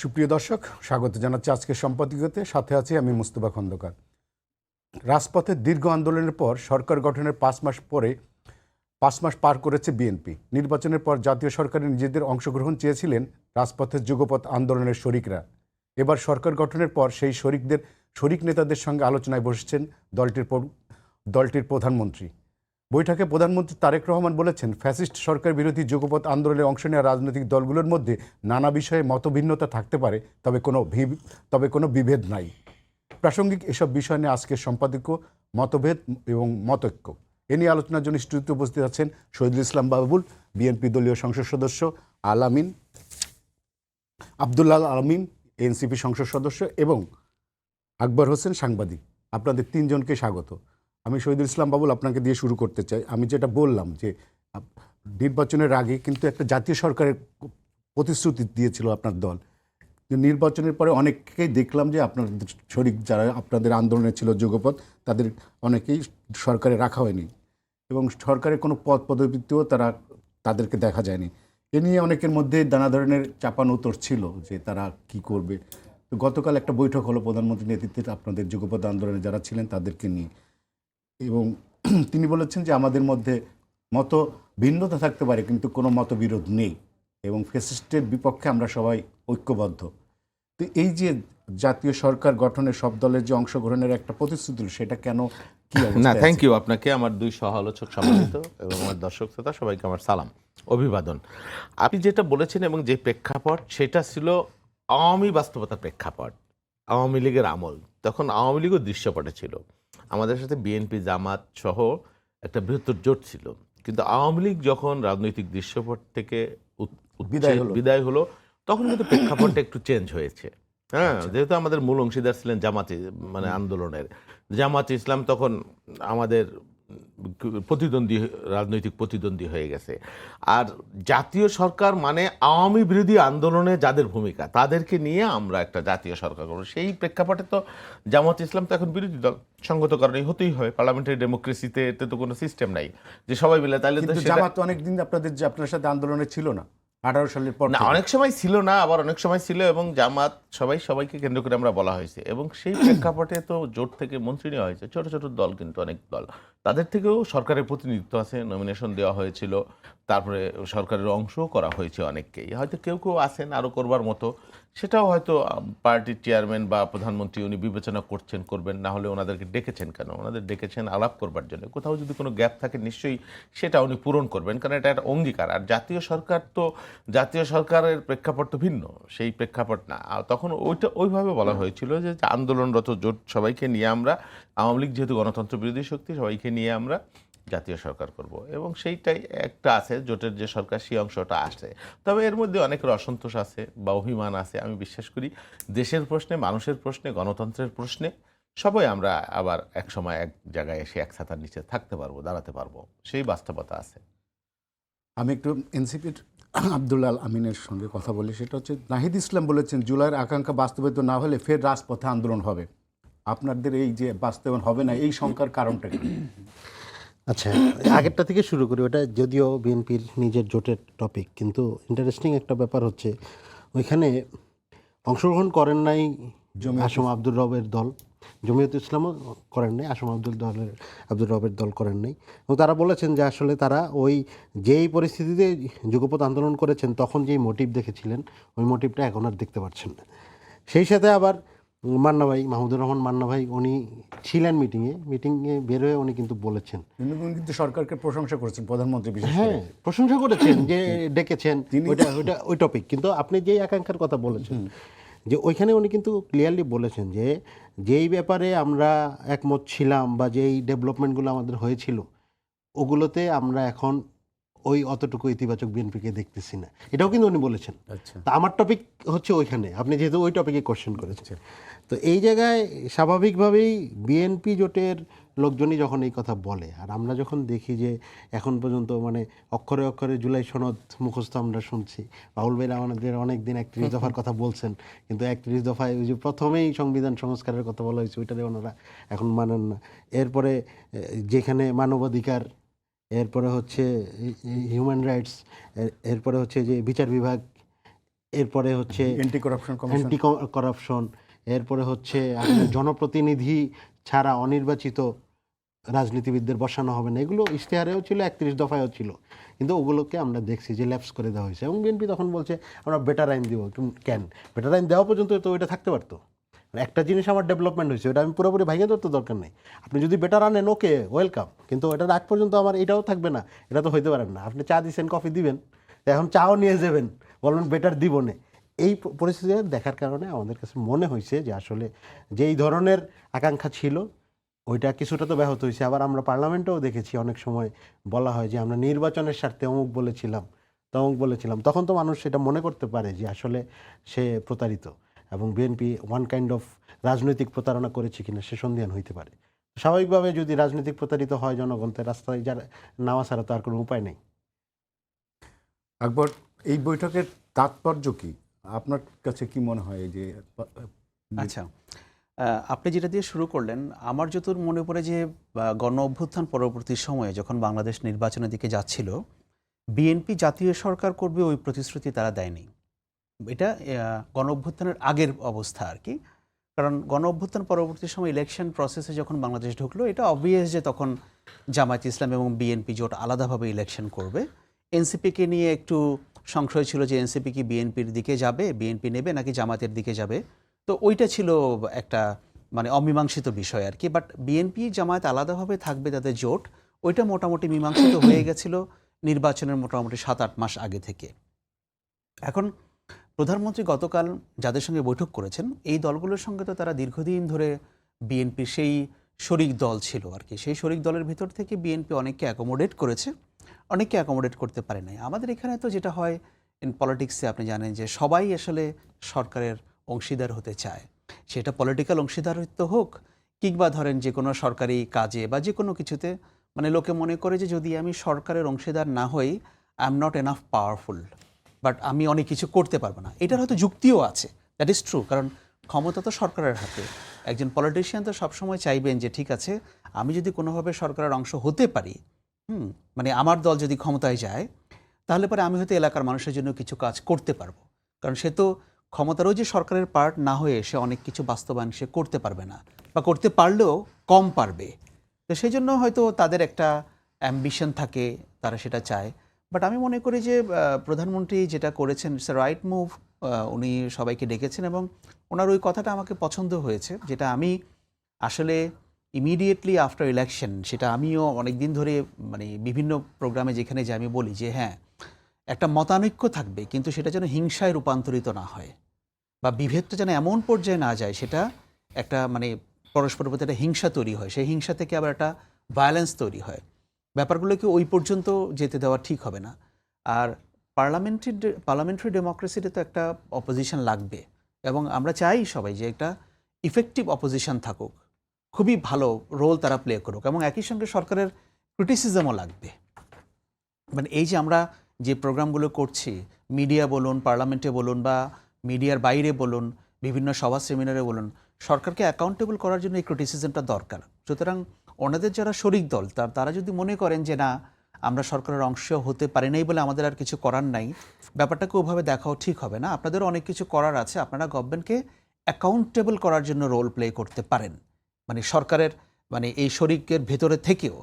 সুপ্রিয় দর্শক, স্বাগত জানাচ্ছি আজকের সম্পাদকীয়তে। সাথে আছি আমি মুস্তফা খন্দকার। রাজপথের দীর্ঘ আন্দোলনের পর সরকার গঠনের 5 মাস পার করেছে বিএনপি। নির্বাচনের পর জাতীয় সরকারে নিজেদের অংশগ্রহণ চেয়েছিলেন রাজপথের যুগপৎ আন্দোলনের শরিকরা। এবার সরকার গঠনের পর সেই শরিক নেতাদের সঙ্গে আলোচনায় বসেছেন দলটির প্রধানমন্ত্রী। বৈঠকে প্রধানমন্ত্রী তারেক রহমান বলেছেন, ফ্যাসিস্ট সরকার বিরোধী যুগপৎ আন্দোলনে অংশ নেওয়া রাজনৈতিক দলগুলোর মধ্যে নানা বিষয়ে মতভিন্নতা থাকতে পারে, তবে কোনো বিভেদ নাই। প্রাসঙ্গিক এসব বিষয় নিয়ে আজকের সম্পাদকীয় মতভেদ এবং মতৈক্য। এ নিয়ে আলোচনার জন্য স্টুডিওতে উপস্থিত আছেন শহীদুল ইসলাম বাবুল, বিএনপি দলীয় সংসদ সদস্য, আব্দুল্লাহ আলমিন, এনসিপি সংসদ সদস্য, এবং আকবর হোসেন, সাংবাদিক। আপনাদের তিনজনকে স্বাগত। আমি শহীদুল ইসলাম বাবুল আপনাকে দিয়ে শুরু করতে চাই। আমি যেটা বললাম যে নির্বাচনের আগে কিন্তু একটা জাতীয় সরকারের প্রতিশ্রুতি দিয়েছিল আপনার দল। নির্বাচনের পরে অনেককেই দেখলাম যে আপনাদের শরিক যারা আপনাদের আন্দোলনে ছিল যুগপৎ, তাদের অনেকেই সরকারে রাখা হয়নি এবং সরকারের কোনো পদবিতেও তাদেরকে দেখা যায়নি। এ নিয়ে অনেকের মধ্যে নানা ধরনের চাপানো উত্তর ছিল যে তারা কি করবে। তো গতকাল একটা বৈঠক হলো প্রধানমন্ত্রীর নেতৃত্বে আপনাদের যুগপৎ আন্দোলনে যারা ছিলেন তাদেরকে নিয়ে, এবং তিনি বলেছেন যে আমাদের মধ্যে মত ভিন্নতা থাকতে পারে কিন্তু কোনো মতবিরোধ নেই এবং ফ্যাসিস্টের বিপক্ষে আমরা সবাই ঐক্যবদ্ধ। তো এই যে জাতীয় সরকার গঠনের সব দলের যে অংশগ্রহণের একটা প্রতিশ্রুতি, সেটা কেন কি না, থ্যাংক ইউ আপনাকে, আমার দুই সহ-আলোচক সম্মানিত এবং আমার দর্শক শ্রোতা সবাইকে আমার সালাম, অভিবাদন। আপনি যেটা বলেছেন এবং যে প্রেক্ষাপট, সেটা ছিল আওয়ামী বাস্তবতার প্রেক্ষাপট, আওয়ামী লীগের আমল। তখন আওয়ামী লীগও দৃশ্যপটে ছিল, আমাদের সাথে বিএনপি জামাত সহ একটা বৃহত্তর জোট ছিল। কিন্তু আওয়ামী লীগ যখন রাজনৈতিক দৃশ্যপট থেকে বিদায় হলো, তখন কিন্তু প্রেক্ষাপটটা একটু চেঞ্জ হয়েছে। হ্যাঁ, যেহেতু আমাদের মূল অংশীদার ছিলেন জামাতে, মানে আন্দোলনের জামাতে ইসলাম, তখন আমাদের রাজনৈতিক প্রতিদ্বন্দ্বী হয়ে গেছে। আর জাতীয় সরকার মানে আওয়ামী বিরোধী আন্দোলনে যাদের ভূমিকা, তাদেরকে নিয়ে আমরা একটা জাতীয় সরকার করবো। সেই প্রেক্ষাপটে তো জামাত ইসলাম তো এখন বিরোধী দল, সঙ্গত কারণেই হতেই হয়। পার্লামেন্টারি ডেমোক্রেসিতে এতে তো কোনো সিস্টেম নাই যে সবাই মিলে। তাহলে তো জামাত অনেকদিন আপনার সাথে আন্দোলনে ছিল না 18 সালের পর? না, অনেক সময় ছিল না, আবার অনেক সময় ছিল, এবং জামাত সবাইকে কেন্দ্র করে আমরা বলা হয়েছে। এবং সেই প্রেক্ষাপটে তো জোট থেকে মন্ত্রী নেওয়া হয়েছে, ছোট ছোট দল, কিন্তু অনেক দল, তাদের থেকেও সরকারের প্রতিনিধিত্ব আছে, নমিনেশন দেওয়া হয়েছিল, তারপরে সরকারের অংশও করা হয়েছে অনেককেই। হয়তো কেউ আছেন আরও করবার মতো, সেটাও হয়তো পার্টির চেয়ারম্যান বা প্রধানমন্ত্রী উনি বিবেচনা করবেন। না হলে ওনাদেরকে ডেকেছেন কেন? ওনাদের ডেকেছেন আলাপ করবার জন্য। কোথাও যদি কোনো গ্যাপ থাকে নিশ্চয়ই সেটা উনি পূরণ করবেন, কারণ এটা একটা অঙ্গীকার। আর জাতীয় সরকারের প্রেক্ষাপট তো ভিন্ন, সেই প্রেক্ষাপট না। তখন ওইভাবে বলা হয়েছিল যে আন্দোলনরত জোট সবাইকে নিয়ে আমরা, আওয়ামী লীগ যেহেতু গণতন্ত্র বিরোধী শক্তি, সবাইকে নিয়ে আমরা জাতীয় সরকার করব। এবং সেইটাই একটা আছে, জোটের যে সরকার সেই অংশটা আসে। তবে এর মধ্যে অনেকের অসন্তোষ আছে বা অভিমান আছে। আমি বিশ্বাস করি দেশের প্রশ্নে, মানুষের প্রশ্নে, গণতন্ত্রের প্রশ্নে সবাই আমরা আবার এক সময় এক জায়গায় এসে এক ছাতার নিচে থাকতে পারবো, দাঁড়াতে পারবো, সেই বাস্তবতা আছে। আমি একটু এনসিপির আব্দুল্লাহ আমিনের সঙ্গে কথা বলি। সেটা হচ্ছে, নাহিদ ইসলাম বলেছেন জুলাইয়ের আকাঙ্ক্ষা বাস্তবায়িত না হলে ফের রাজপথে আন্দোলন হবে। আপনাদের এই যে বাস্তবায়ন হবে না, এই শঙ্কার কারণটা কি? আচ্ছা, আগেরটা থেকে শুরু করি। ওটা যদিও বিএনপির নিজের জোটের টপিক, কিন্তু ইন্টারেস্টিং একটা ব্যাপার হচ্ছে ওইখানে অংশগ্রহণ করেন নাই আসম আব্দুর রবের দল, জমিয়ত ইসলামও করেন নাই, আসম আব্দুর রবের দল করেন নাই। এবং তারা বলেছেন যে আসলে তারা ওই যেই পরিস্থিতিতে যুগপৎ আন্দোলন করেছেন তখন যেই মোটিভ দেখেছিলেন, ওই মোটিভটা এখন আর দেখতে পাচ্ছেন না। সেই সাথে আবার মান্না ভাই, মাহমুদুর রহমান মান্না ভাই, উনি ছিলেন মিটিংয়ে বের হয়ে উনি কিন্তু বলেছেন, কিন্তু সরকারকে প্রশংসা করেছেন প্রধানমন্ত্রী, বিশেষ করে। হ্যাঁ, প্রশংসা করেছেন যে ডেকেছেন, ওই টপিক। কিন্তু আপনি যেই আকাঙ্ক্ষার কথা বলেছেন, যে ওইখানে উনি কিন্তু ক্লিয়ারলি বলেছেন যে যেই ব্যাপারে আমরা একমত ছিলাম বা যেই ডেভেলপমেন্টগুলো আমাদের হয়েছিল, ওগুলোতে আমরা এখন ওই অতটুকু ইতিবাচক বিএনপিকে দেখতেছি না, এটাও কিন্তু উনি বলেছেন। তা আমার টপিক হচ্ছে ওইখানে, আপনি যেহেতু ওই টপিকে কোশ্চেন করেছেন, তো এই জায়গায় স্বাভাবিকভাবেই বিএনপি জোটের লোকজনই যখন এই কথা বলে, আর আমরা যখন দেখি যে এখন পর্যন্ত মানে অক্ষরে অক্ষরে জুলাই সনদ মুখস্থ আমরা শুনছি, রাহুল ভাই আমাদের অনেক দিন 31 দফার কথা বলছেন, কিন্তু 31 দফায় ওই যে প্রথমেই সংবিধান সংস্কারের কথা বলা হয়েছে, ওইটারে ওনারা এখন মানেন না। এরপরে যেখানে মানবাধিকার, এরপরে হচ্ছে হিউম্যান রাইটস, এরপরে হচ্ছে যে বিচার বিভাগ, এরপরে হচ্ছে anti corruption commission, anti corruption, এরপরে হচ্ছে আপনার জনপ্রতিনিধি ছাড়া অনির্বাচিত রাজনীতিবিদদের বসানো হবে না, এগুলো ইশতেহারেও ছিল, 31 দফায়ও ছিল, কিন্তু ওগুলোকে আমরা দেখছি যে ল্যাপস করে দেওয়া হয়েছে। এবং বিএনপি তখন বলছে আমরা বেটার আইন দিব। কেন বেটার আইন দেওয়া পর্যন্ত তো ওইটা থাকতে পারতো। একটা জিনিস আমার ডেভেলপমেন্ট হয়েছে, ওটা আমি পুরোপুরি ভাঙিয়ে ধরতে দরকার নেই। আপনি যদি বেটার আনেন ওকে ওয়েলকাম, কিন্তু এটার আগ পর্যন্ত আমার এটাও থাকবে না, এটা তো হইতে পারেন না। আপনি চা দিচ্ছেন, কফি দিবেন, এখন চাও নিয়ে যাবেন, বলবেন বেটার দিব না। এই পরিস্থিতি দেখার কারণে আমাদের কাছে মনে হয়েছে যে আসলে যেই ধরনের আকাঙ্ক্ষা ছিল ওইটা কিছুটা তো ব্যাহত হয়েছে। আবার আমরা পার্লামেন্টেও দেখেছি অনেক সময় বলা হয় যে আমরা নির্বাচনের স্বার্থে অমুক বলেছিলাম, তমুক বলেছিলাম, তখন তো মানুষ সেটা মনে করতে পারে যে আসলে সে প্রতারিত এবং বিএনপি ওয়ান কাইন্ড অফ রাজনৈতিক প্রতারণা করেছে কিনা সে সন্দেহান হইতে পারে। স্বাভাবিকভাবে যদি রাজনৈতিক প্রতারিত হয় জনগণ, তো রাস্তায় যারা নামা ছাড়া তো আর কোনো উপায় নেই। আকবর, এই বৈঠকের তাৎপর্য কি আপনার কাছে, কি মনে হয়? যে আচ্ছা, আপনি যেটা দিয়ে শুরু করলেন, আমার যতদূর মনে পড়ে যে গণ অভ্যুত্থান পরবর্তী সময়ে যখন বাংলাদেশ নির্বাচনের দিকে যাচ্ছিল, বিএনপি জাতীয় সরকার করবে ওই প্রতিশ্রুতি তারা দেয়নি। এটা গণ অভ্যুত্থানের আগের অবস্থা আর কি। কারণ গণ অভ্যুত্থান পরবর্তী সময় ইলেকশন প্রসেসে যখন বাংলাদেশ ঢুকলো, এটা অবভিয়াস যে তখন জামায়াত ইসলাম এবং বিএনপি জোট আলাদাভাবে ইলেকশন করবে। এনসিপিকে নিয়ে একটু সংশয় ছিল যে এনসিপি কি বিএনপির দিকে যাবে, বিএনপি নেবে নাকি জামাতের দিকে যাবে। তো ওইটা ছিল একটা মানে অমীমাংসিত বিষয় আর কি। বাট বিএনপি জামায়াত আলাদাভাবে থাকবে, তাদের জোট, ওইটা মোটামুটি মীমাংসিত হয়ে গেছিল নির্বাচনের মোটামুটি 7-8 মাস আগে থেকে। এখন প্রধানমন্ত্রী গতকাল যাদের সঙ্গে বৈঠক করেছেন, এই দলগুলোর সঙ্গে তো তারা দীর্ঘদিন ধরে বিএনপির সেই শরিক দল ছিল আর কি। সেই শরিক দলের ভিতর থেকে বিএনপি অনেককে অ্যাকোমোডেট করেছে, অনেককে অ্যাকোমোডেট করতে পারে নাই। আমাদের এখানে তো যেটা হয় ইন পলিটিক্সে, আপনি জানেন যে সবাই আসলে সরকারের অংশীদার হতে চায়, সেটা পলিটিক্যাল অংশীদারিত্ব হোক কিংবা ধরেন যে কোনো সরকারি কাজে বা যে কোনো কিছুতে। মানে লোকে মনে করে যে যদি আমি সরকারের অংশীদার না হই, I am not enough powerful, but আমি অনেক কিছু করতে পারবো না। এটার হয়তো যুক্তিও আছে, দ্যাট ইজ ট্রু, কারণ ক্ষমতা তো সরকারের হাতে। একজন পলিটিশিয়ান তো সবসময় চাইবেন যে ঠিক আছে, আমি যদি কোনোভাবে সরকারের অংশ হতে পারি, মানে আমার দল যদি ক্ষমতায় যায়, তাহলে পরে আমি হয়তো এলাকার মানুষের জন্য কিছু কাজ করতে পারবো। কারণ সে তো ক্ষমতারও যে সরকারের পার্ট না হয়ে সে অনেক কিছু বাস্তবায়ন সে করতে পারবে না, বা করতে পারলেও কম পারবে। তো সেই জন্য হয়তো তাদের একটা অ্যাম্বিশন থাকে, তারা সেটা চায়। বাট আমি মনে করি যে প্রধানমন্ত্রী যেটা করেছেন ইটস এ রাইট মুভ। উনি সবাইকে ডেকেছেন এবং ওনার ওই কথাটা আমাকে পছন্দ হয়েছে, যেটা আমি আসলে ইমিডিয়েটলি আফটার ইলেকশন, সেটা আমিও অনেক দিন ধরে মানে বিভিন্ন প্রোগ্রামে যেখানে যে আমি বলি যে হ্যাঁ, একটা মতানৈক্য থাকবে, কিন্তু সেটা যেন হিংসায় রূপান্তরিত না হয় বা বিভেদটা যেন এমন পর্যায়ে না যায়, সেটা একটা মানে পরস্পরের প্রতি একটা হিংসা তৈরি হয়, সেই হিংসা থেকে আবার একটা ভায়োলেন্স তৈরি হয়। ব্যাপারগুলোকে ওই পর্যন্ত যেতে দেওয়া ঠিক হবে না। আর পার্লামেন্টারি ডেমোক্রেসিতে তো একটা অপোজিশন লাগবে, এবং আমরা চাই সবাই যে একটা ইফেক্টিভ অপোজিশন থাকুক, খুবই ভালো রোল তারা প্লে করুক, এবং একই সঙ্গে সরকারের ক্রিটিসিজমও লাগবে। মানে এই যে আমরা যে প্রোগ্রামগুলো করছি, মিডিয়া বলুন, পার্লামেন্টে বলুন, বা মিডিয়ার বাইরে বলুন, বিভিন্ন সভা সেমিনারে বলুন, সরকারকে অ্যাকাউন্টেবল করার জন্য এই ক্রিটিসিজমটা দরকার। সুতরাং ওনাদের যারা শরিক দল, তারা যদি মনে করেন যে না, আমরা সরকারের অংশ হতে পারি নাই বলে আমাদের আর কিছু করার নাই, ব্যাপারটাকে ওভাবে দেখাও ঠিক হবে না। আপনাদেরও অনেক কিছু করার আছে, আপনারা গভর্নমেন্টকে অ্যাকাউন্টেবল করার জন্য রোল প্লে করতে পারেন, মানে সরকারের মানে এই শরিকের ভেতরে থেকেও।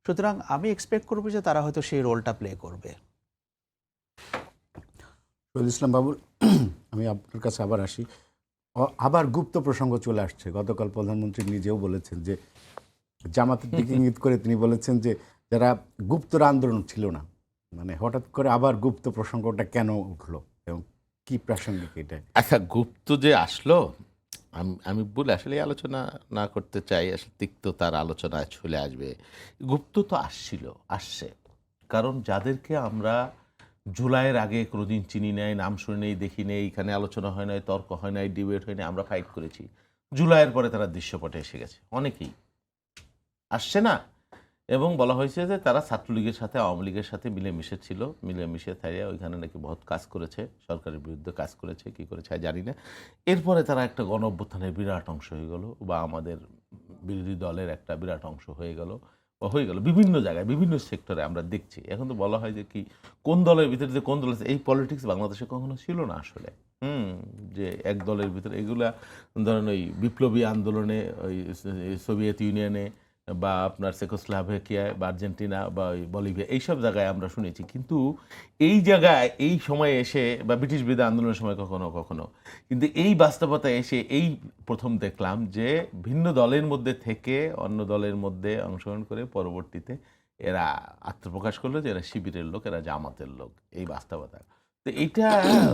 সুতরাং আমি এক্সপেক্ট করবো যে তারা হয়তো সেই রোলটা প্লে করবে। শহীদুল ইসলাম বাবুল, আমি আপনার কাছে আবার আসি। আবার গুপ্ত প্রসঙ্গ চলে আসছে। গতকাল প্রধানমন্ত্রী নিজেও বলেছেন যে জামাতের দিকে ইঙ্গিত করে তিনি বলেছেন যে যারা গুপ্তর আন্দোলন ছিল না, মানে হঠাৎ করে আবার গুপ্ত প্রসঙ্গটা কেন উঠলো এবং কি প্রাসঙ্গিক এটা? আচ্ছা, গুপ্ত যে আসলো, আমি বলে আসলে এই আলোচনা না করতে চাই, আসলে তিক্ততার আলোচনায় চলে আসবে। গুপ্ত তো আসছে, কারণ যাদেরকে আমরা জুলাইয়ের আগে কোনোদিন চিনি নাই, নাম শুনে নেই, দেখি নেই, এখানে আলোচনা হয় নাই, তর্ক হয় নাই, ডিবেট হয় নাই, আমরা ফাইট করেছি, জুলাইয়ের পরে তারা দৃশ্যপটে এসে গেছে, অনেকেই আসছে না। এবং বলা হয়েছে যে তারা ছাত্রলীগের সাথে, আওয়ামী লীগের সাথে মিলেমিশে ছিল, মিলেমিশে থাইয়া ওইখানে নাকি বহুত কাজ করেছে, সরকারের বিরুদ্ধে কাজ করেছে, কি করেছে জানি না। এরপরে তারা একটা গণ অভ্যুত্থানের বিরাট অংশ হয়ে গেল, বা আমাদের বিরোধী দলের একটা বিরাট অংশ হয়ে গেল, হয়ে গেল বিভিন্ন জায়গায় বিভিন্ন সেক্টরে আমরা দেখছি। এখন তো বলা হয় যে কি কোন দলের ভিতরে যে কোন দল আছে, এই পলিটিক্স বাংলাদেশে কখনো ছিল না আসলে। যে এক দলের ভিতরে এগুলা ধরেন ওই বিপ্লবী আন্দোলনে ওই সোভিয়েত ইউনিয়নে বা আপনার চেকোস্লোভাকিয়ায় বা আর্জেন্টিনা বা ওই বলিভিয়া এইসব জায়গায় আমরা শুনেছি, কিন্তু এই জায়গায় এই সময়ে এসে বা ব্রিটিশ বিরোধী আন্দোলনের সময় কখনো কখনো, কিন্তু এই বাস্তবতায় এসে এই প্রথম দেখলাম যে ভিন্ন দলের মধ্যে থেকে অন্য দলের মধ্যে অংশগ্রহণ করে পরবর্তীতে এরা আত্মপ্রকাশ করলো যে এরা শিবিরের লোক, এরা জামাতের লোক। এই বাস্তবতা, তো এইটা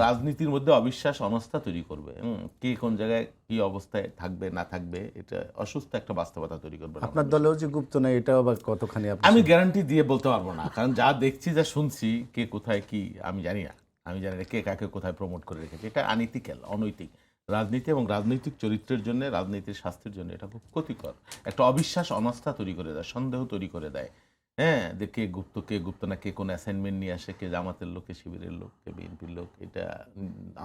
রাজনীতির মধ্যে অবিশ্বাস অনাস্থা তৈরি করবে। কে কোন জায়গায় কি অবস্থায় থাকবে না থাকবে, এটা অসুস্থ একটা বাস্তবতা তৈরি করবে। আপনার দলেও যে গুপ্ত নাই, এটাও আবার কতখানি আমি গ্যারান্টি দিয়ে বলতে পারবো না, কারণ যা দেখছি যা শুনছি কে কোথায় কি আমি জানি না। আমি জানি না কে কাকে কোথায় প্রমোট করে রেখেছে। এটা আনইথিক্যাল, অনৈতিক রাজনীতি এবং রাজনৈতিক চরিত্রের জন্য, রাজনীতির স্বাস্থ্যের জন্য এটা খুব ক্ষতিকর। একটা অবিশ্বাস অনাস্থা তৈরি করে দেয়, সন্দেহ তৈরি করে দেয়। হ্যাঁ, যে কে গুপ্ত না, কে কোন অ্যাসাইনমেন্ট নিয়ে আসে, কে জামাতের লোক, কে শিবিরের লোক, কে বিএনপির লোক, এটা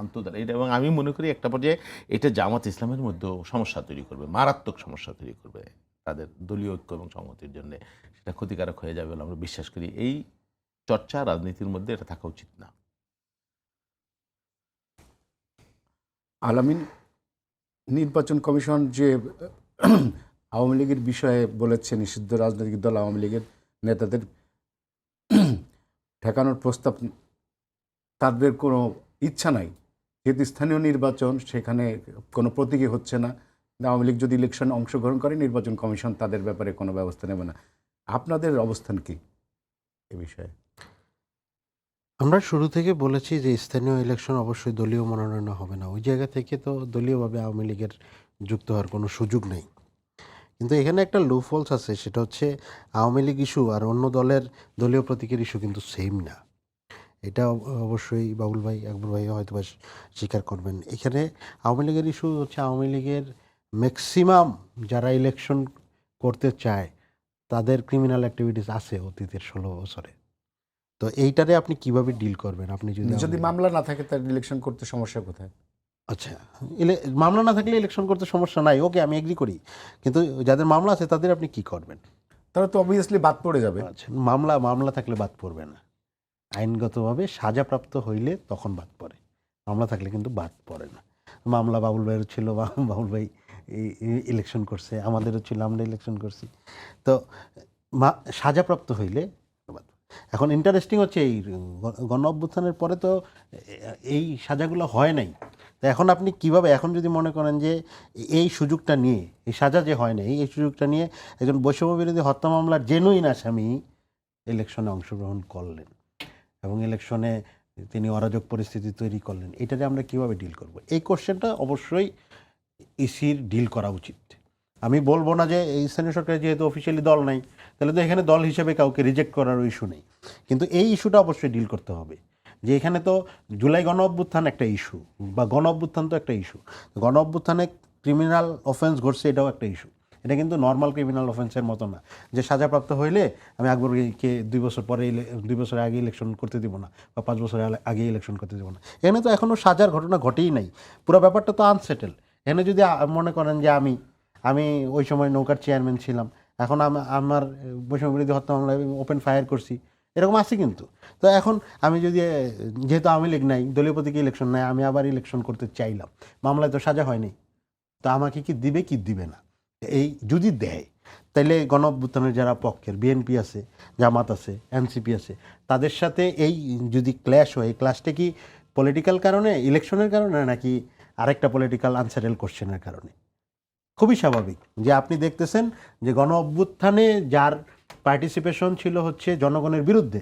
আন্তর্জাতিক এটা। এবং আমি মনে করি একটা পর্যায়ে এটা জামাত ইসলামের মধ্যেও সমস্যা তৈরি করবে, মারাত্মক সমস্যা তৈরি করবে তাদের দলীয় ঐক্য এবং সংহতির জন্য। সেটা ক্ষতিকারক হয়ে যাবে বলে আমরা বিশ্বাস করি। এই চর্চা রাজনীতির মধ্যে এটা থাকা উচিত না। আলামিন, নির্বাচন কমিশন যে আওয়ামী লীগের বিষয়ে বলেছে, নিষিদ্ধ রাজনৈতিক দল আওয়ামী লীগের নেতাদের ঠেকানোর প্রস্তাব, তাদের কোনো ইচ্ছা নাই, যেহেতু স্থানীয় নির্বাচন সেখানে কোনো প্রতীকী হচ্ছে না। আওয়ামী লীগ যদি ইলেকশনে অংশগ্রহণ করে, নির্বাচন কমিশন তাদের ব্যাপারে কোনো ব্যবস্থা নেবে না। আপনাদের অবস্থান কি এ বিষয়ে? আমরা শুরু থেকে বলেছি যে স্থানীয় ইলেকশন অবশ্যই দলীয় মনোনয়ন হবে না। ওই জায়গা থেকে তো দলীয়ভাবে আওয়ামী লীগের যুক্ত হওয়ার কোনো সুযোগ নেই। কিন্তু এখানে একটা লুপহোলস আছে, সেটা হচ্ছে আওয়ামী লীগ ইস্যু আর অন্য দলের দলীয় প্রতীকের ইস্যু কিন্তু সেম না। এটা অবশ্যই বাবুল ভাই, আকবর ভাই হয়তো বা স্বীকার করবেন। এখানে আওয়ামী লীগের ইস্যু হচ্ছে আওয়ামী লীগের ম্যাক্সিমাম যারা ইলেকশন করতে চায় তাদের ক্রিমিনাল অ্যাক্টিভিটিস আছে অতীতের 16 বছরে। তো এইটারে আপনি কিভাবে ডিল করবেন? আপনি যদি মামলা না থাকে তার ইলেকশন করতে সমস্যা কোথায়? আচ্ছা, মামলা না থাকলে ইলেকশন করতে সমস্যা নাই, ওকে, আমি এগ্রি করি। কিন্তু যাদের মামলা আছে তাদের আপনি কি করবেন? তারা তো অবভিয়াসলি বাদ পড়ে যাবে। আচ্ছা, মামলা থাকলে বাদ পড়বে না। আইনগতভাবে সাজাপ্রাপ্ত হইলে তখন বাদ পড়ে, মামলা থাকলে কিন্তু বাদ পড়ে না। মামলা বাবুল ভাইয়ের ছিল, বাবুল ভাই ইলেকশন করছে, আমাদেরও ছিল, আমরা ইলেকশন করছি। তো সাজাপ্রাপ্ত হইলে বাদ। এখন ইন্টারেস্টিং হচ্ছে এই গণ অভ্যুত্থানের পরে তো এই সাজাগুলো হয় নাই। তো এখন আপনি কিভাবে, এখন যদি মনে করেন যে এই সুযোগটা নিয়ে, এই সাজা যে হয় নাই, এই সুযোগটা নিয়ে একজন বৈষম্য বিরোধী হত্যা মামলার জেনুইন আসামি ইলেকশনে অংশগ্রহণ করলেন এবং ইলেকশনে তিনি অরাজক পরিস্থিতি তৈরি করলেন, এটাতে আমরা কিভাবে ডিল করব? এই কোশ্চেনটা অবশ্যই ইসির ডিল করা উচিত। আমি বলবো না যে এই স্থানীয় সরকারের যেহেতু অফিসিয়ালি দল নাই, তাহলে তো এখানে দল হিসেবে কাউকে রিজেক্ট করার ইস্যু নেই। কিন্তু এই ইস্যুটা অবশ্যই ডিল করতে হবে যে এখানে তো জুলাই গণ অভ্যুত্থান একটা ইস্যু, বা গণ অভ্যুত্থান তো একটা ইস্যু, গণ অভ্যুত্থানে ক্রিমিনাল অফেন্স ঘটছে, এটাও একটা ইস্যু। এটা কিন্তু নর্মাল ক্রিমিনাল অফেন্সের মতো না যে সাজাপ্রাপ্ত হইলে আমি আকবরকে 2 বছর পরে 2 বছর আগে ইলেকশন করতে দিব না, বা 5 বছর আগে ইলেকশন করতে দিব না। এখানে তো এখনও সাজার ঘটনা ঘটেই নাই, পুরো ব্যাপারটা তো আনসেটেল। এখানে যদি মনে করেন যে আমি ওই সময় নৌকার চেয়ারম্যান ছিলাম, এখন আমার বৈষম্য বিরোধী হত্যা মামলায় ওপেন ফায়ার করছি, এরকম আছে কিন্তু। তো এখন আমি যদি, যেহেতু আওয়ামী লীগ নাই, দলীয় প্রতীকে ইলেকশন নাই, আমি আবার ইলেকশন করতে চাইলাম, মামলায় তো সাজা হয়নি, তো আমাকে কি দিবে কি দিবে না? এই যদি দেয়, তাইলে গণ অভ্যুত্থানের যারা পক্ষের বিএনপি আছে, জামাত আছে, এনসিপি আছে, তাদের সাথে এই যদি ক্ল্যাশ হয়, এই ক্ল্যাশটা কি পলিটিক্যাল কারণে, ইলেকশনের কারণে, নাকি আরেকটা পলিটিক্যাল আনসেটেল কোশ্চেনের কারণে? খুবই স্বাভাবিক যে আপনি দেখতেছেন যে গণ অভ্যুত্থানে যার পার্টিসিপেশন ছিল হচ্ছে জনগণের বিরুদ্ধে,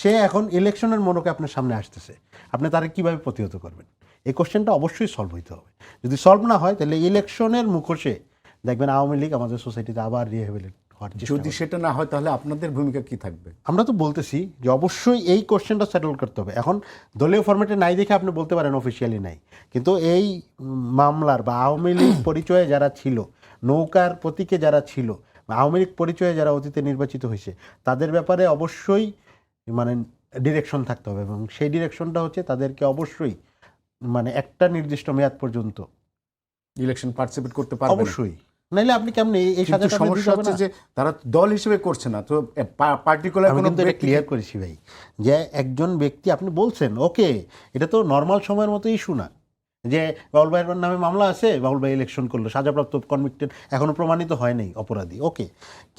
সে এখন ইলেকশনের মোড়কে আপনার সামনে আসতেছে, আপনি তারা কীভাবে প্রতিহত করবেন? এই কোশ্চেনটা অবশ্যই সলভ হইতে হবে। যদি সলভ না হয়, তাহলে ইলেকশনের মুখোশে দেখবেন আওয়ামী লীগ আমাদের সোসাইটিতে আবার রিহ্যাবিলিট হওয়ার চেষ্টা যদি সেটা না হয়, তাহলে আপনাদের ভূমিকা কি থাকবে? আমরা তো বলতেছি যে অবশ্যই এই কোশ্চেনটা সেটেল করতে হবে। এখন দলীয় ফরম্যাটে নাই দেখে আপনি বলতে পারেন অফিসিয়ালি নাই, কিন্তু এই মামলার বা আওয়ামী লীগ পরিচয়ে যারা ছিল, নৌকার প্রতীকে যারা ছিল, আওয়ামী লীগ পরিচয়ে যারা অতীতে নির্বাচিত হয়েছে, তাদের ব্যাপারে অবশ্যই মানে ডিরেকশন থাকতে হবে, এবং সেই ডিরেকশনটা হচ্ছে তাদেরকে অবশ্যই মানে একটা নির্দিষ্ট মেয়াদ পর্যন্ত ইলেকশন পার্টিসিপেট করতে পারবে? অবশ্যই নাইলে আপনি কেমনে এই কিন্তু সাজাটা আপনি দিতে সমস্যা হবে হচ্ছে না? যে তারা দল হিসেবে করছে না, তো পার্টিকুলার আমি কোনো কিন্তু এটা ব্যক্তি- ক্লিয়ার করেছি ভাই, যে একজন ব্যক্তি আপনি বলছেন ওকে, এটা তো নর্মাল সময়ের মতো ইস্যু না যে বাবুল ভাইয়ের নামে মামলা আছে, বাবুল ভাই ইলেকশন করলো, সাজাপ্রাপ্ত কনভিক্টেড, এখনো প্রমাণিত হয় নাই অপরাধী, ওকে।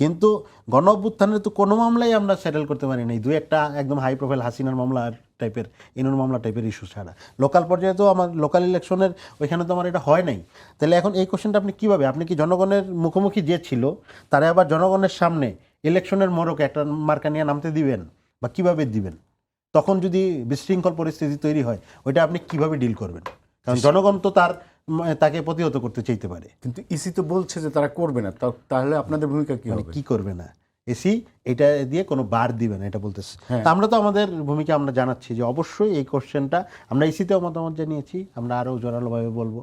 কিন্তু গণ অভ্যুত্থানের তো কোনো মামলাই আমরা সেটেল করতে পারি নাই, দুই একটা একদম হাই প্রোফাইল হাসিনার মামলা টাইপের, ইনুর মামলা টাইপের ইস্যু ছাড়া। লোকাল পর্যায়ে তো আমার লোকাল ইলেকশনের ওইখানে তো আমার এটা হয় নাই। তাহলে এখন এই কোশ্চেনটা আপনি কীভাবে, আপনি কি জনগণের মুখোমুখি যে ছিল তারা আবার জনগণের সামনে ইলেকশনের মোড়কে একটা মার্কা নিয়ে নামতে দিবেন, বা কিভাবে দিবেন? তখন যদি বিশৃঙ্খল পরিস্থিতি তৈরি হয়, ওইটা আপনি কিভাবে ডিল করবেন? কারণ জনগণ তো তাকে প্রতিহত করতে চাইতে পারে। কিন্তু ইসি তো বলছে যে তারা করবে না, তাহলে আপনাদের ভূমিকা কি মানে হবে? কি করবে না, এসি এটা দিয়ে কোনো বার দিবে না এটা বলতেছে। হ্যাঁ। তা আমরা তো আমাদের ভূমিকা আমরা জানাচ্ছি যে অবশ্যই এই কোশ্চেনটা আমরা ইসিতেও মতামত জানিয়েছি, আমরা আরও জোরালোভাবে বলবো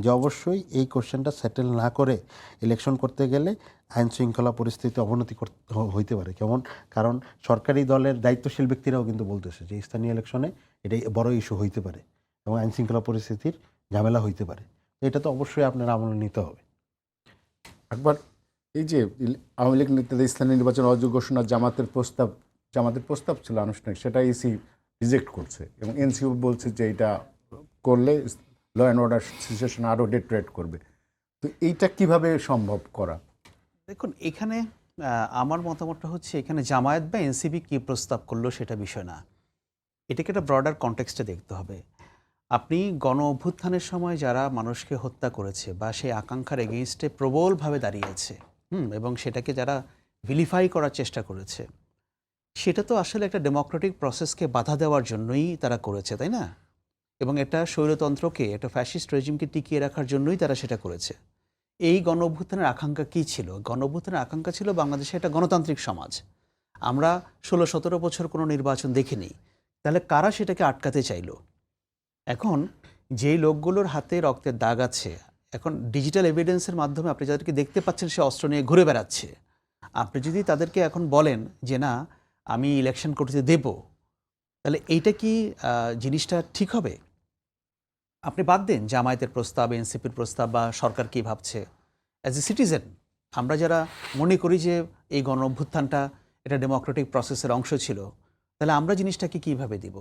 যে অবশ্যই এই কোশ্চেনটা সেটেল না করে ইলেকশন করতে গেলে আইন শৃঙ্খলা পরিস্থিতি অবনতি হইতে পারে। কেমন? কারণ সরকারি দলের দায়িত্বশীল ব্যক্তিরাও কিন্তু বলতেছে যে স্থানীয় ইলেকশনে এটাই বড় ইস্যু হইতে পারে এবং আইন শৃঙ্খলা পরিস্থিতির ঝামেলা হইতে পারে। এটা তো অবশ্যই আপনার আমলে নিতে হবে। একবার এই যে আওয়ামী লীগ নেতাদের স্থানীয় নির্বাচন অযোগ্য ঘোষণা জামাতের প্রস্তাব ছিল আনুষ্ঠানিক, সেটা ইসি রিজেক্ট করছে এবং এনসিও বলছে যে এটা করলে ল অ্যান্ড অর্ডার সিচুয়েশন আরও ডেটেরিয়েট করবে। তো এইটা কিভাবে সম্ভব করা? দেখুন, এখানে আমার মতামতটা হচ্ছে এখানে জামায়াত বা এনসিপি কী প্রস্তাব করলো সেটা বিষয় না, এটাকে একটা ব্রডার কনটেক্সটে দেখতে হবে। আপনি গণ অভ্যুত্থানের সময় যারা মানুষকে হত্যা করেছে বা সেই আকাঙ্ক্ষার এগেইনস্টে প্রবলভাবে দাঁড়িয়েছে এবং সেটাকে যারা ভিলিফাই করার চেষ্টা করেছে, সেটা তো আসলে একটা ডেমোক্রেটিক প্রসেসকে বাধা দেওয়ার জন্যই তারা করেছে, তাই না? এবং এটা স্বৈরতন্ত্রকে, একটা ফ্যাসিস্ট রেজিমকে টিকিয়ে রাখার জন্যই তারা সেটা করেছে। এই গণ অভ্যুত্থানের আকাঙ্ক্ষা কী ছিল? গণ অভ্যুত্থানের আকাঙ্ক্ষা ছিল বাংলাদেশে একটা গণতান্ত্রিক সমাজ। আমরা 16-17 বছর কোনো নির্বাচন দেখিনি, তাহলে কারা সেটাকে আটকাতে চাইলো? এখন যেই লোকগুলোর হাতে রক্তের দাগ আছে, এখন ডিজিটাল এভিডেন্সের মাধ্যমে আপনি যাদেরকে দেখতে পাচ্ছেন সে অস্ত্র নিয়ে ঘুরে বেড়াচ্ছে, আপনি যদি তাদেরকে এখন বলেন যে না আমি ইলেকশন করতে দেব, তাহলে এইটা কি জিনিসটা ঠিক হবে? আপনি বাদ দেন জামায়াতের প্রস্তাব, এনসিপির প্রস্তাব বা সরকার কী ভাবছে। অ্যাজ এ সিটিজেন আমরা যারা মনে করি যে এই গণ অভ্যুত্থানটা এটা ডেমোক্রেটিক প্রসেসের অংশ ছিল, তাহলে আমরা জিনিসটাকে কীভাবে দিব?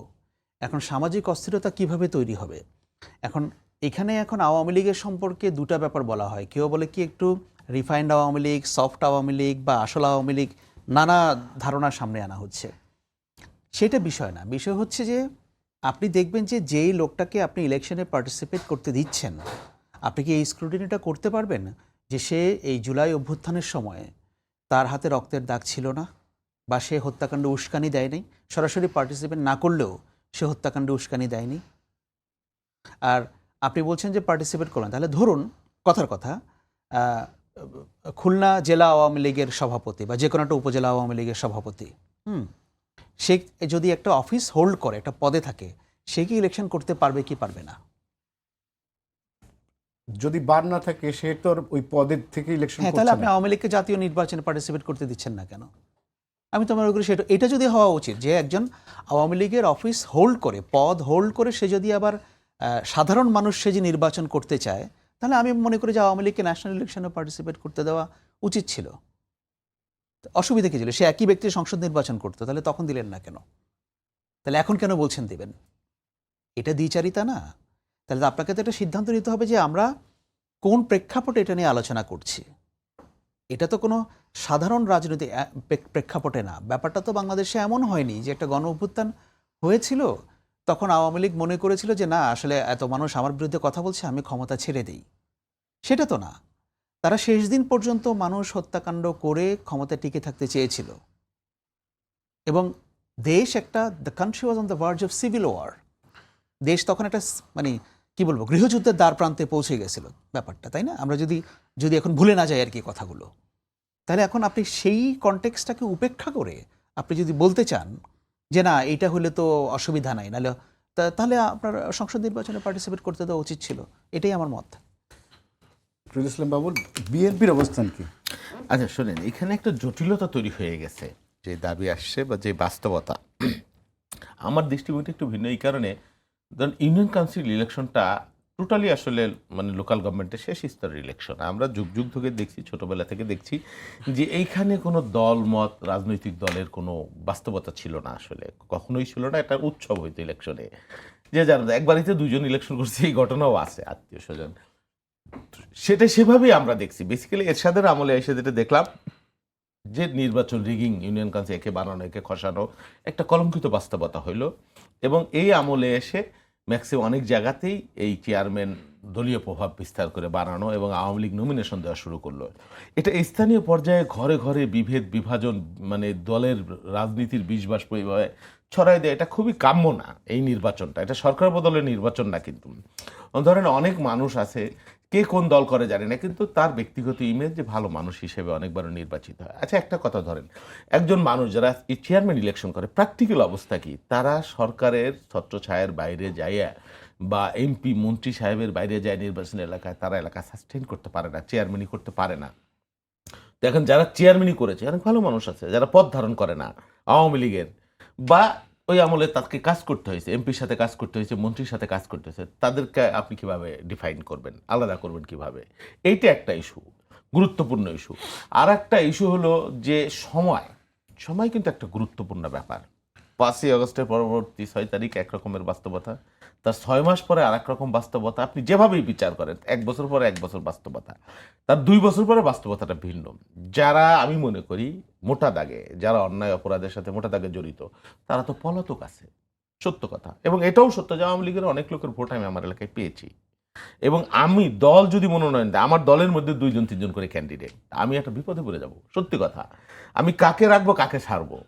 এখন সামাজিক অস্থিরতা কিভাবে তৈরি হবে? এখন এখন আওয়ামী লীগের সম্পর্কে দুটা ব্যাপার বলা হয়, কেউ বলে কি একটু রিফাইন্ড আওয়ামী লীগ, সফট আওয়ামী লীগ বা আসল আওয়ামী লীগ, নানা ধারণা সামনে আনা হচ্ছে। সেটা বিষয় না, বিষয় হচ্ছে যে আপনি দেখবেন যে যেই লোকটাকে আপনি ইলেকশনে পার্টিসিপেট করতে দিচ্ছেন, আপনি কি এই স্ক্রুটিনিটা করতে পারবেন যে সে এই জুলাই অভ্যুত্থানের সময় তার হাতে রক্তের দাগ ছিল না, বা সে হত্যাকাণ্ড উস্কানি দেয়নি, সরাসরি পার্টিসিপেট না করলেও সে হত্যাকাণ্ডে উস্কানি দেয়নি। আর আপনি বলছেন যে পার্টিসিপেট করলেন, তাহলে ধরুন কথার কথা খুলনা জেলা আওয়ামী লীগের সভাপতি বা যে কোনো একটা উপজেলা আওয়ামী লীগের সভাপতি, সে যদি একটা অফিস হোল্ড করে, একটা পদে থাকে, সে কি ইলেকশন করতে পারবে কি পারবে না? যদি বার না থাকে সে তো ওই পদের থেকে ইলেকশন হ্যাঁ, তাহলে আপনি আওয়ামী লীগকে জাতীয় নির্বাচনে পার্টিসিপেট করতে দিচ্ছেন না কেন? আমি তো মনে করি এটা যদি হওয়া উচিত যে একজন আওয়ামী লীগের অফিস হোল্ড করে, পদ হোল্ড করে, সে যদি আবার সাধারণ মানুষ সে যে নির্বাচন করতে চায়, তাহলে আমি মনে করি যে আওয়ামী লীগকে ন্যাশনাল ইলেকশনে পার্টিসিপেট করতে দেওয়া উচিত ছিল। অসুবিধা কী ছিল? সে একই ব্যক্তির সংসদ নির্বাচন করতো, তাহলে তখন দিলেন না কেন? তাহলে এখন কেন বলছেন দিবেন? এটা দ্বিচারিতা না? তাহলে আপনাকে তো একটা সিদ্ধান্ত নিতে হবে যে আমরা কোন প্রেক্ষাপটে এটা নিয়ে আলোচনা করছি। এটা তো কোনো সাধারণ রাজনৈতিক প্রেক্ষাপটে না। ব্যাপারটা তো বাংলাদেশে এমন হয়নি যে একটা গণ অভ্যুত্থান হয়েছিল, তখন আওয়ামী লীগ মনে করেছিল যে না আসলে এত মানুষ আমার বিরুদ্ধে কথা বলছে, আমি ক্ষমতা ছেড়ে দিই। সেটা তো না। তারা শেষ দিন পর্যন্ত মানুষ হত্যাকাণ্ড করে ক্ষমতা টিকে থাকতে চেয়েছিল এবং দেশ একটা, the country was on the verge of civil war. দেশ তখন একটা মানে কি বলবো, গৃহযুদ্ধের দ্বার প্রান্তে পৌঁছে গেছিল ব্যাপারটা, তাই না? আমরা যদি এখন ভুলে না যাই আর কি কথাগুলো, তাহলে এখন আপনি সেই কনটেক্সটটাকে উপেক্ষা করে আপনি যদি বলতে চান যে না এইটা হলে তো অসুবিধা নাই, নাহলে তাহলে আপনার সংসদ নির্বাচনে পার্টিসিপেট করতে দেওয়া উচিত ছিল। এটাই আমার মত। শহীদুল ইসলাম বাবুল, বিএনপির অবস্থান কি? আচ্ছা শোনেন, এখানে একটা জটিলতা তৈরি হয়ে গেছে, যে দাবি আসছে বা যে বাস্তবতা, আমার দৃষ্টিভঙ্গি একটু ভিন্ন। এই কারণে ধরুন ইউনিয়ন কাউন্সিল ইলেকশনটা টোটালি আসলে মানে লোকাল গভর্নমেন্টের শেষ স্তরের ইলেকশন। আমরা যুগ যুগ ধরে দেখছি, ছোটবেলা থেকে দেখছি যে এইখানে কোনো দল মত রাজনৈতিক দলের কোনো বাস্তবতা ছিল না, আসলে কখনোই ছিল না। একটা উৎসব হইতো ইলেকশনে, যে যার একবারিতে দুইজন ইলেকশন করছে, এই ঘটনাও আছে, আত্মীয় স্বজন। সেটা সেভাবেই আমরা দেখছি। বেসিক্যালি এরশাদের আমলে এসে যেটা দেখলাম যে নির্বাচন রিগিং, ইউনিয়ন কাউন্সিল একে বানানো একে খসানো একটা কলঙ্কিত বাস্তবতা হইল। এবং এই আমলে এসে ম্যাক্সিমাম অনেক জায়গাতেই এই চেয়ারম্যান দলীয় প্রভাব বিস্তার করে বানানো এবং আওয়ামী লীগ নমিনেশন দেওয়া শুরু করলো। এটা স্থানীয় পর্যায়ে ঘরে ঘরে বিভেদ বিভাজন, মানে দলের রাজনীতির বিষবাস পরিবারে ছড়াই দেয়। এটা খুবই কাম্য না এই নির্বাচনটা, এটা সরকার বদলের নির্বাচন না। কিন্তু ধরেন অনেক মানুষ আছে, কে কোন দল করে জানি না, কিন্তু তার ব্যক্তিগত ইমেজ যে ভালো মানুষ হিসেবে অনেকবার নির্বাচিত হয়। আচ্ছা, একটা কথা ধরেন, একজন মানুষ যারা এই চেয়ারম্যান ইলেকশন করে, প্র্যাকটিক্যাল অবস্থা কি? তারা সরকারের ছত্রছায়ার বাইরে যাইয়া বা এমপি মন্ত্রী সাহেবের বাইরে যায় নির্বাচন এলাকায়, তারা এলাকা সাস্টেইন করতে পারে না, চেয়ারম্যানই করতে পারে না। তো এখন যারা চেয়ারম্যানই করেছে, অনেক ভালো মানুষ আছে যারা পদ ধারণ করে না আওয়ামী লীগের, বা ওই আমলে তাকে কাজ করতে হয়েছে, এমপির সাথে কাজ করতে হয়েছে, মন্ত্রীর সাথে কাজ করতে হয়েছে, তাদেরকে আপনি কিভাবে ডিফাইন করবেন, আলাদা করবেন কিভাবে? এইটা একটা ইস্যু, গুরুত্বপূর্ণ ইস্যু। আর একটা ইস্যু হলো যে সময় কিন্তু একটা গুরুত্বপূর্ণ ব্যাপার। 5ই আগস্টের পরবর্তী 6 তারিখ একরকমের বাস্তবতা, তার 6 মাস পরে আর এক রকম বাস্তবতা। আপনি যেভাবেই বিচার করেন, 1 বছর পরে 1 বছর বাস্তবতা, তার 2 বছর পরে বাস্তবতাটা ভিন্ন। যারা আমি মনে করি মোটা দাগে, যারা অন্যায় অপরাধের সাথে মোটা দাগে জড়িত, তারা তো পলাতক আছে, সত্য কথা। এবং এটাও সত্য যে আওয়ামী লীগের অনেক লোকের ভোট আমি আমার এলাকায় পেয়েছি। এবং আমি দল যদি মনোনয়ন দেয়, আমার দলের মধ্যে 2জন 3জন করে ক্যান্ডিডেট, আমি একটা বিপদে পড়ে যাব, সত্যি কথা। আমি কাকে রাখবো কাকে ছাড়বো,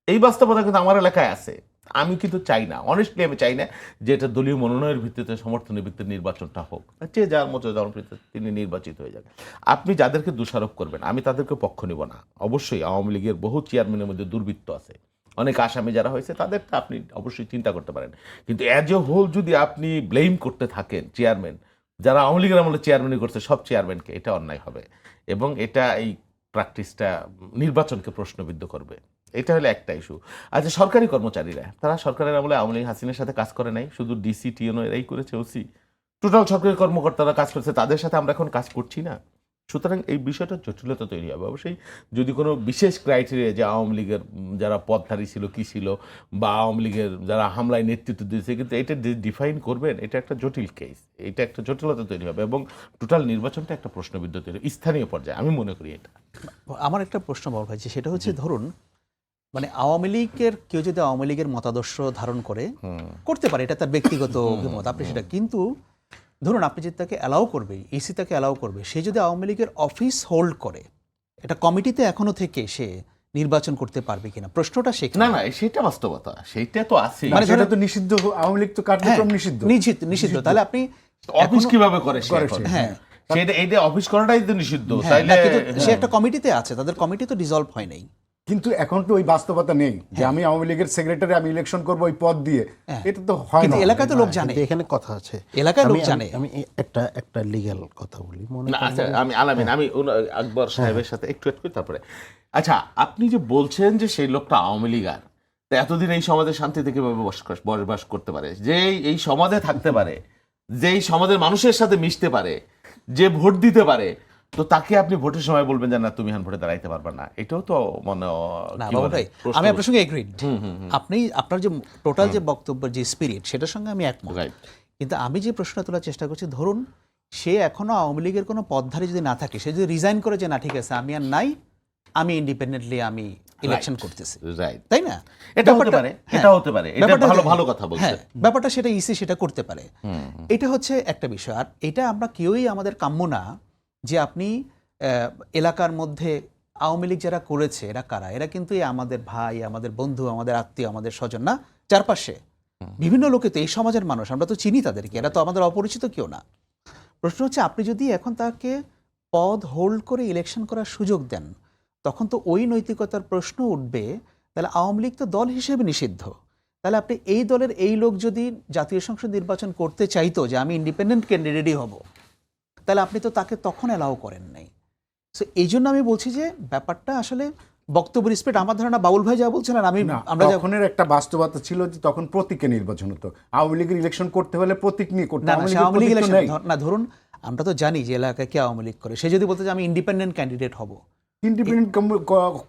এই বাস্তবতা কিন্তু আমার এলাকায় আছে। আমি কিন্তু চাই না, অনেস্টলি আমি চাই না যে এটা দলীয় মনোনয়নের ভিত্তিতে, সমর্থনের ভিত্তিতে নির্বাচনটা হোক। যে যার মতো জনপ্রিয়তা তিনি নির্বাচিত হয়ে যান। আপনি যাদেরকে দোষারোপ করবেন, আমি তাদেরকে পক্ষ নিব না। অবশ্যই আওয়ামী লীগের বহু চেয়ারম্যানের মধ্যে দুর্বৃত্ত আছে, অনেক আসামি যারা হয়েছে তাদেরটা আপনি অবশ্যই চিন্তা করতে পারেন। কিন্তু অ্যাজ এ হোল যদি আপনি ব্লেম করতে থাকেন চেয়ারম্যান, যারা আওয়ামী লীগের আমলে চেয়ারম্যানই করছে সব চেয়ারম্যানকে, এটা অন্যায় হবে এবং এটা এই প্র্যাকটিসটা নির্বাচনকে প্রশ্নবিদ্ধ করবে। এটা হলো একটা ইস্যু। আচ্ছা, সরকারি কর্মচারীরা, তারা সরকারের আমলে আওয়ামী লীগ হাসিনার সাথে কাজ করে নাই, শুধু ডিসি টিএনও এরাই করেছে, ওসি টোটাল সরকারি কর্মকর্তারা কাজ করছে, তাদের সাথে আমরা এখন কাজ করছি না। সুতরাং এই বিষয়টা জটিলতা তৈরি হবে। অবশ্যই যদি কোনো বিশেষ ক্রাইটেরিয়া, যে আওয়ামী লীগের যারা পদধারী ছিল কি ছিল, বা আওয়ামী লীগের যারা হামলায় নেতৃত্ব দিয়েছে, কিন্তু এটা ডিফাইন করবেন, এটা একটা জটিল কেস, এটা একটা জটিলতা তৈরি হবে এবং টোটাল নির্বাচনটা একটা প্রশ্নবিদ্ধ তৈরি স্থানীয় পর্যায়ে, আমি মনে করি এটা। আমার একটা প্রশ্ন বড় ভাই, যে সেটা হচ্ছে ধরুন মানে আওয়ামী লীগের কেউ যদি আওয়ামী লীগের মতাদর্শ ধারণ করতে পারে, এটা তার ব্যক্তিগত অভিমত, আপনি সেটা, কিন্তু ধরুন আপনি যদি তাকে অ্যালাউ করবে, ইসি তাকে অ্যালাউ করবে, সে যদি আওয়ামী লীগের অফিস হোল্ড করে, এটা কমিটিতে এখনো থেকে সে নির্বাচন করতে পারবে কিনা, প্রশ্নটা সেখানে। না না, সেটা বাস্তবতা, সেইটা তো আছে। মানে সেটা তো নিষিদ্ধ, আওয়ামী লীগ তো কার্যক্রম নিষিদ্ধ। নিষিদ্ধ। তাহলে আপনি অফিস কিভাবে করে সে করে এখন? সে? হ্যাঁ, সেটা এইটা অফিস করাটাই তো নিষিদ্ধ। হ্যাঁ, তাইলে না, কিন্তু সে একটা কমিটিতে আছে, তাদের কমিটি তো ডিসলভ হয় নাই। কিন্তু এখন তো ওই বাস্তবতা নেই যে আমি আওয়ামী লীগের সেক্রেটারি, আমি ইলেকশন করব ওই পদ দিয়ে, এটা তো হয় কিন্তু না। এলাকাতে লোক জানে, কিন্তু এখানে কথা আছে, এলাকায় লোক জানে। আমি একটা লিগ্যাল কথা বলি, মনে না, আচ্ছা, আমি আলামিন, আমি আকবর সাহেবের সাথে একটু একটু তারপরে। আচ্ছা, আপনি যে বলছেন যে সেই লোকটা আওয়ামী লীগার, তা এতদিন এই সমাজে শান্তি থেকে বসবাস করতে পারে, যে এই সমাজে থাকতে পারে, যে এই সমাজের মানুষের সাথে মিশতে পারে, যে ভোট দিতে পারে, তো তাকে আপনি ভোটের সময় বলবেন যে না তুমি এখন ভোটে দাঁড়াইতে পারবে না, এটাও তো মানে না কি বাবু বলে, ভাই, প্রশ্ন- আমি আপনার সঙ্গে এগ্রিড। আপনি আপনার যে টোটাল যে বক্তব্যের যে স্পিরিট, সেটার সঙ্গে আমি একমত। Right. কিন্তু আমি যে প্রশ্নটা তোলার চেষ্টা করছি, ধরুন সে এখনো আওয়ামী লীগের কোনো পদধারী যদি না থাকে, সে যদি রিজাইন করে যে না ঠিক আছে আমি আর নাই, আমি ইন্ডিপেন্ডেন্টলি আমি ইলেকশন করতেছি, Right. তাই না? এটা হতে ব্যাপারটা- পারে, হ্যাঁ, এটা হতে পারে, এটা ব্যাপারটা ভালো যে- ভালো কথা বলছেন। হ্যাঁ, ব্যাপারটা সেটা ইসি সেটা করতে পারে। এটা হচ্ছে একটা বিষয়। আর এটা আমরা কেউই আমাদের কাম্য না যে আপনি এলাকার মধ্যে আওয়ামী লীগ যারা করেছে এরা কারা, এরা কিন্তু এই আমাদের ভাই, আমাদের বন্ধু, আমাদের আত্মীয়, আমাদের স্বজন না, চারপাশে বিভিন্ন লোকে তো এই সমাজের মানুষ, আমরা তো চিনি তাদেরকে, এরা তো আমাদের অপরিচিত কেউ না। প্রশ্ন হচ্ছে আপনি যদি এখন তাকে পদ হোল্ড করে ইলেকশন করার সুযোগ দেন, তখন তো ওই নৈতিকতার প্রশ্ন উঠবে, তাহলে আওয়ামী লীগ তো দল হিসেবে নিষিদ্ধ। তাহলে আপনি এই দলের এই লোক যদি জাতীয় সংসদ নির্বাচন করতে চাইতো যে আমি ইন্ডিপেন্ডেন্ট ক্যান্ডিডেটই হব, তাহলে আপনি তো তাকে তখন অ্যালাউ করেন নাই। সো এই জন্য আমি বলছি যে ব্যাপারটা আসলে বক্তব্য রিসপেক্ট আমার ধারণা বাবুল ভাই যা বলছেন আর আমি না, আমরা যা তখনের একটা বাস্তবতা ছিল যে তখন প্রতীকে নির্বাচন হতো। আওয়ামী লীগের ইলেকশন করতে হলে প্রতীক নিয়ে করতে, না না সে আওয়ামী লীগ প্রতীক তো ইলেকশন নেই। না, ধরুন আমরা তো জানি যে এলাকায় কে আওয়ামী লীগ করে, সে যদি বলতে যে আমি ইন্ডিপেন্ডেন্ট ক্যান্ডিডেট হব, ইন্ডিপেন্ডেন্ট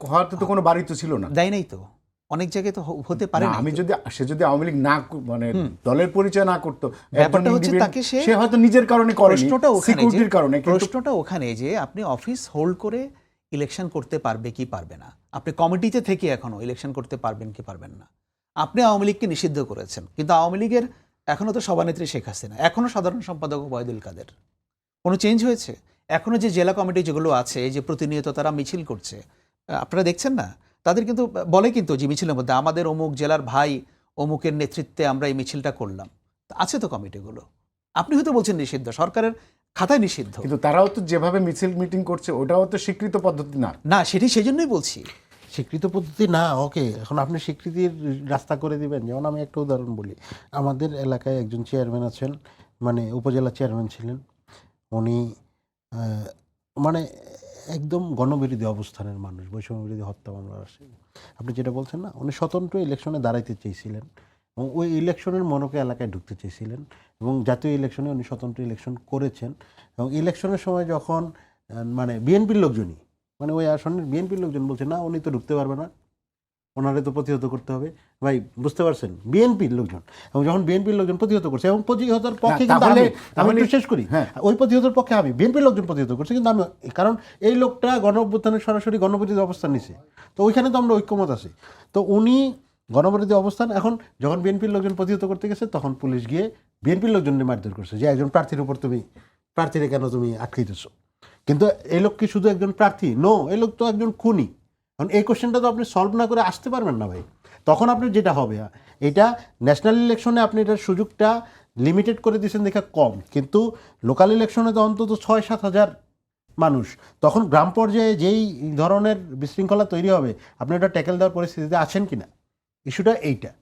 হওয়াতে তো কোনো বাড়ি তো ছিল না। দেয় নাই তো, অনেক জায়গায় তো হতে পারে না, না। আমি যদি সে যদি আওয়ামী লীগ না মানে দলের পরিচয় না করতো, ব্যাপারটা একজন হচ্ছে independent- তাকে সে- সে হয়তো নিজের কারণে করেনি, প্রশ্নটা ওখানে সিকিউরিটির কারণে, কিন্তু প্রশ্নটা ওখানে যে আপনি অফিস হোল্ড করে ইলেকশন করতে পারবে কি পারবে না, আপনি কমিটিতে থেকে এখনো ইলেকশন করতে পারবেন কি পারবেন না। আপনি আওয়ামী লীগকে নিষিদ্ধ করেছেন, কিন্তু আওয়ামী লীগের এখনো তো সভানেত্রী শেখ হাসিনা, এখনো সাধারণ সম্পাদক ওবায়দুল কাদের, কোনো চেঞ্জ হয়েছে? এখনো যে জেলা কমিটি যেগুলো আছে, এই যে প্রতিনিয়ত তারা মিছিল করছে, আপনারা দেখছেন না, তাদের কিন্তু বলে কিন্তু যে মিছিলের মধ্যে আমাদের অমুক জেলার ভাই অমুকের নেতৃত্বে আমরা এই মিছিলটা করলাম, আছে তো কমিটিগুলো। আপনি হয়তো বলছেন নিষিদ্ধ, সরকারের খাতায় নিষিদ্ধ কিন্তু তারাও তো যেভাবে মিছিল মিটিং করছে ওটাও তো স্বীকৃত পদ্ধতি না। না, সেটি সেজন্যই বলছি। স্বীকৃত পদ্ধতি না, ওকে, এখন আপনি স্বীকৃতির রাস্তা করে দিবেন। যেমন আমি একটা উদাহরণ বলি, আমাদের এলাকায় একজন চেয়ারম্যান আছেন, মানে উপজেলা চেয়ারম্যান ছিলেন, উনি মানে একদম গণবিরোধী অবস্থানের মানুষ, বৈষম্য বিরোধী হত্যা মামলা আসে। আপনি যেটা বলছেন না, উনি স্বতন্ত্র ইলেকশনে দাঁড়াইতে চেয়েছিলেন এবং ওই ইলেকশনের মনোকে এলাকায় ঢুকতে চেয়েছিলেন এবং জাতীয় ইলেকশনে উনি স্বতন্ত্র ইলেকশন করেছেন। এবং ইলেকশনের সময় যখন মানে বিএনপির লোকজনই, মানে ওই আসনের বিএনপির লোকজন বলছে না উনি তো ঢুকতে পারবে না, ওনারে তো প্রতিহত করতে হবে। ভাই বুঝতে পারছেন, বিএনপির লোকজন, এবং যখন বিএনপির লোকজন প্রতিহত করছে এবং প্রতিহতার পক্ষে কিন্তু তাহলে- আমি একটু শেষ করি, হ্যাঁ। ওই প্রতিহতার পক্ষে আমি, বিএনপির লোকজন প্রতিহত করছে কিন্তু আমি, কারণ এই লোকটা গণ অভ্যুত্থানের সরাসরি গণবিরোধী অবস্থান নিছে, তো ওইখানে তো আমরা ঐক্যমত আছি। তো উনি গণবিরোধী অবস্থান, এখন যখন বিএনপির লোকজন প্রতিহত করতে গেছে তখন পুলিশ গিয়ে বিএনপির লোকজনকে মারধর করছে যে একজন প্রার্থীর উপর তুমি প্রার্থীরে কেন তুমি আটকাইতেছো। কিন্তু এই লোক কি শুধু একজন প্রার্থী? নো, এই লোক তো একজন খুনি। কারণ এই কোশ্চেনটা তো আপনি সলভ না করে আসতে পারবেন না ভাই। তখন আপনি যেটা হবে, এটা ন্যাশনাল ইলেকশনে আপনি এটার সুযোগটা লিমিটেড করে দিয়েছেন দেখে কম, কিন্তু লোকাল ইলেকশনে তো অন্তত 6-7 হাজার মানুষ, তখন গ্রাম পর্যায়ে যেই ধরনের বিশৃঙ্খলা তৈরি হবে আপনি এটা ট্যাকেল দেওয়ার পরিস্থিতিতে আছেন কিনা, ইস্যুটা এইটা।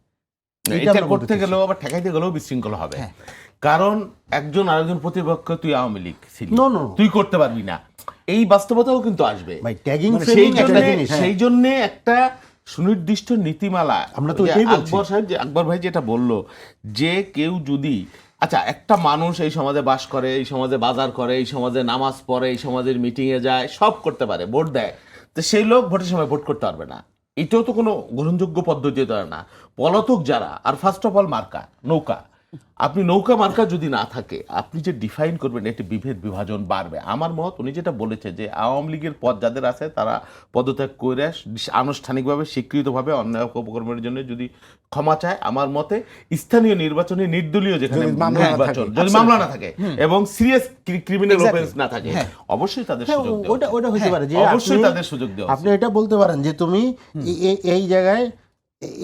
এইটা এটা আমরা বলতে করতে চাইছি। গেলেও আবার ঠেকাইতে গেলেও বিশৃঙ্খলা হবে, হ্যাঁ। কারণ একজন আরেকজন প্রতিপক্ষ, তুই আওয়ামী লীগ ছিলি, No, no, no. তুই করতে পারবি না, এই বাস্তবতাও কিন্তু আসবে। ভাই ট্যাগিং মানে ফ্রেমিং সেই একটা জন্যে- জিনিস। সেই জন্য একটা সুনির্দিষ্ট নীতিমালা, আমরা তো ওই যে ওইটাই বলছি। আকবর সাহেব, যে আকবর ভাই যেটা বললো, যে কেউ যদি, আচ্ছা একটা মানুষ এই সমাজে বাস করে, এই সমাজে বাজার করে, এই সমাজে নামাজ পড়ে, এই সমাজের মিটিংয়ে যায়, সব করতে পারে, ভোট দেয়, তো সেই লোক ভোটের সময় ভোট করতে পারবে না, এটাও তো কোনো গ্রহণযোগ্য পদ্ধতি হতে পারে না। পলাতক যারা, আর ফার্স্ট অফ অল মার্কা, নৌকা, আপনি নৌকা মার্কা যদি না থাকে, আপনি যে ডিফাইন করবেন, এটি বিভেদ বিভাজন বাড়বে। আমার মত, উনি যেটা বলেছে যে আওয়ামী লীগের পদ যাদের আছে তারা পদত্যাগ করে আনুষ্ঠানিকভাবে স্বীকৃতভাবে অন্যায় অপকর্মের জন্য যদি ক্ষমা চায়, আমার মতে স্থানীয় নির্বাচনে নির্দলীয় যেখানে যদি মামলা না নির্বাচন, থাকে। যদি মামলা না থাকে এবং সিরিয়াস ক্রিমিনাল Exactly. অফেন্স না থাকে, হ্যাঁ। অবশ্যই তাদের হ্যাঁ, সুযোগ দেওয়া ওটা উচিত। ওটা হতে পারে যে অবশ্যই আপনি- তাদের সুযোগ দেওয়া আপনি এটা বলতে পারেন যে তুমি এই জায়গায়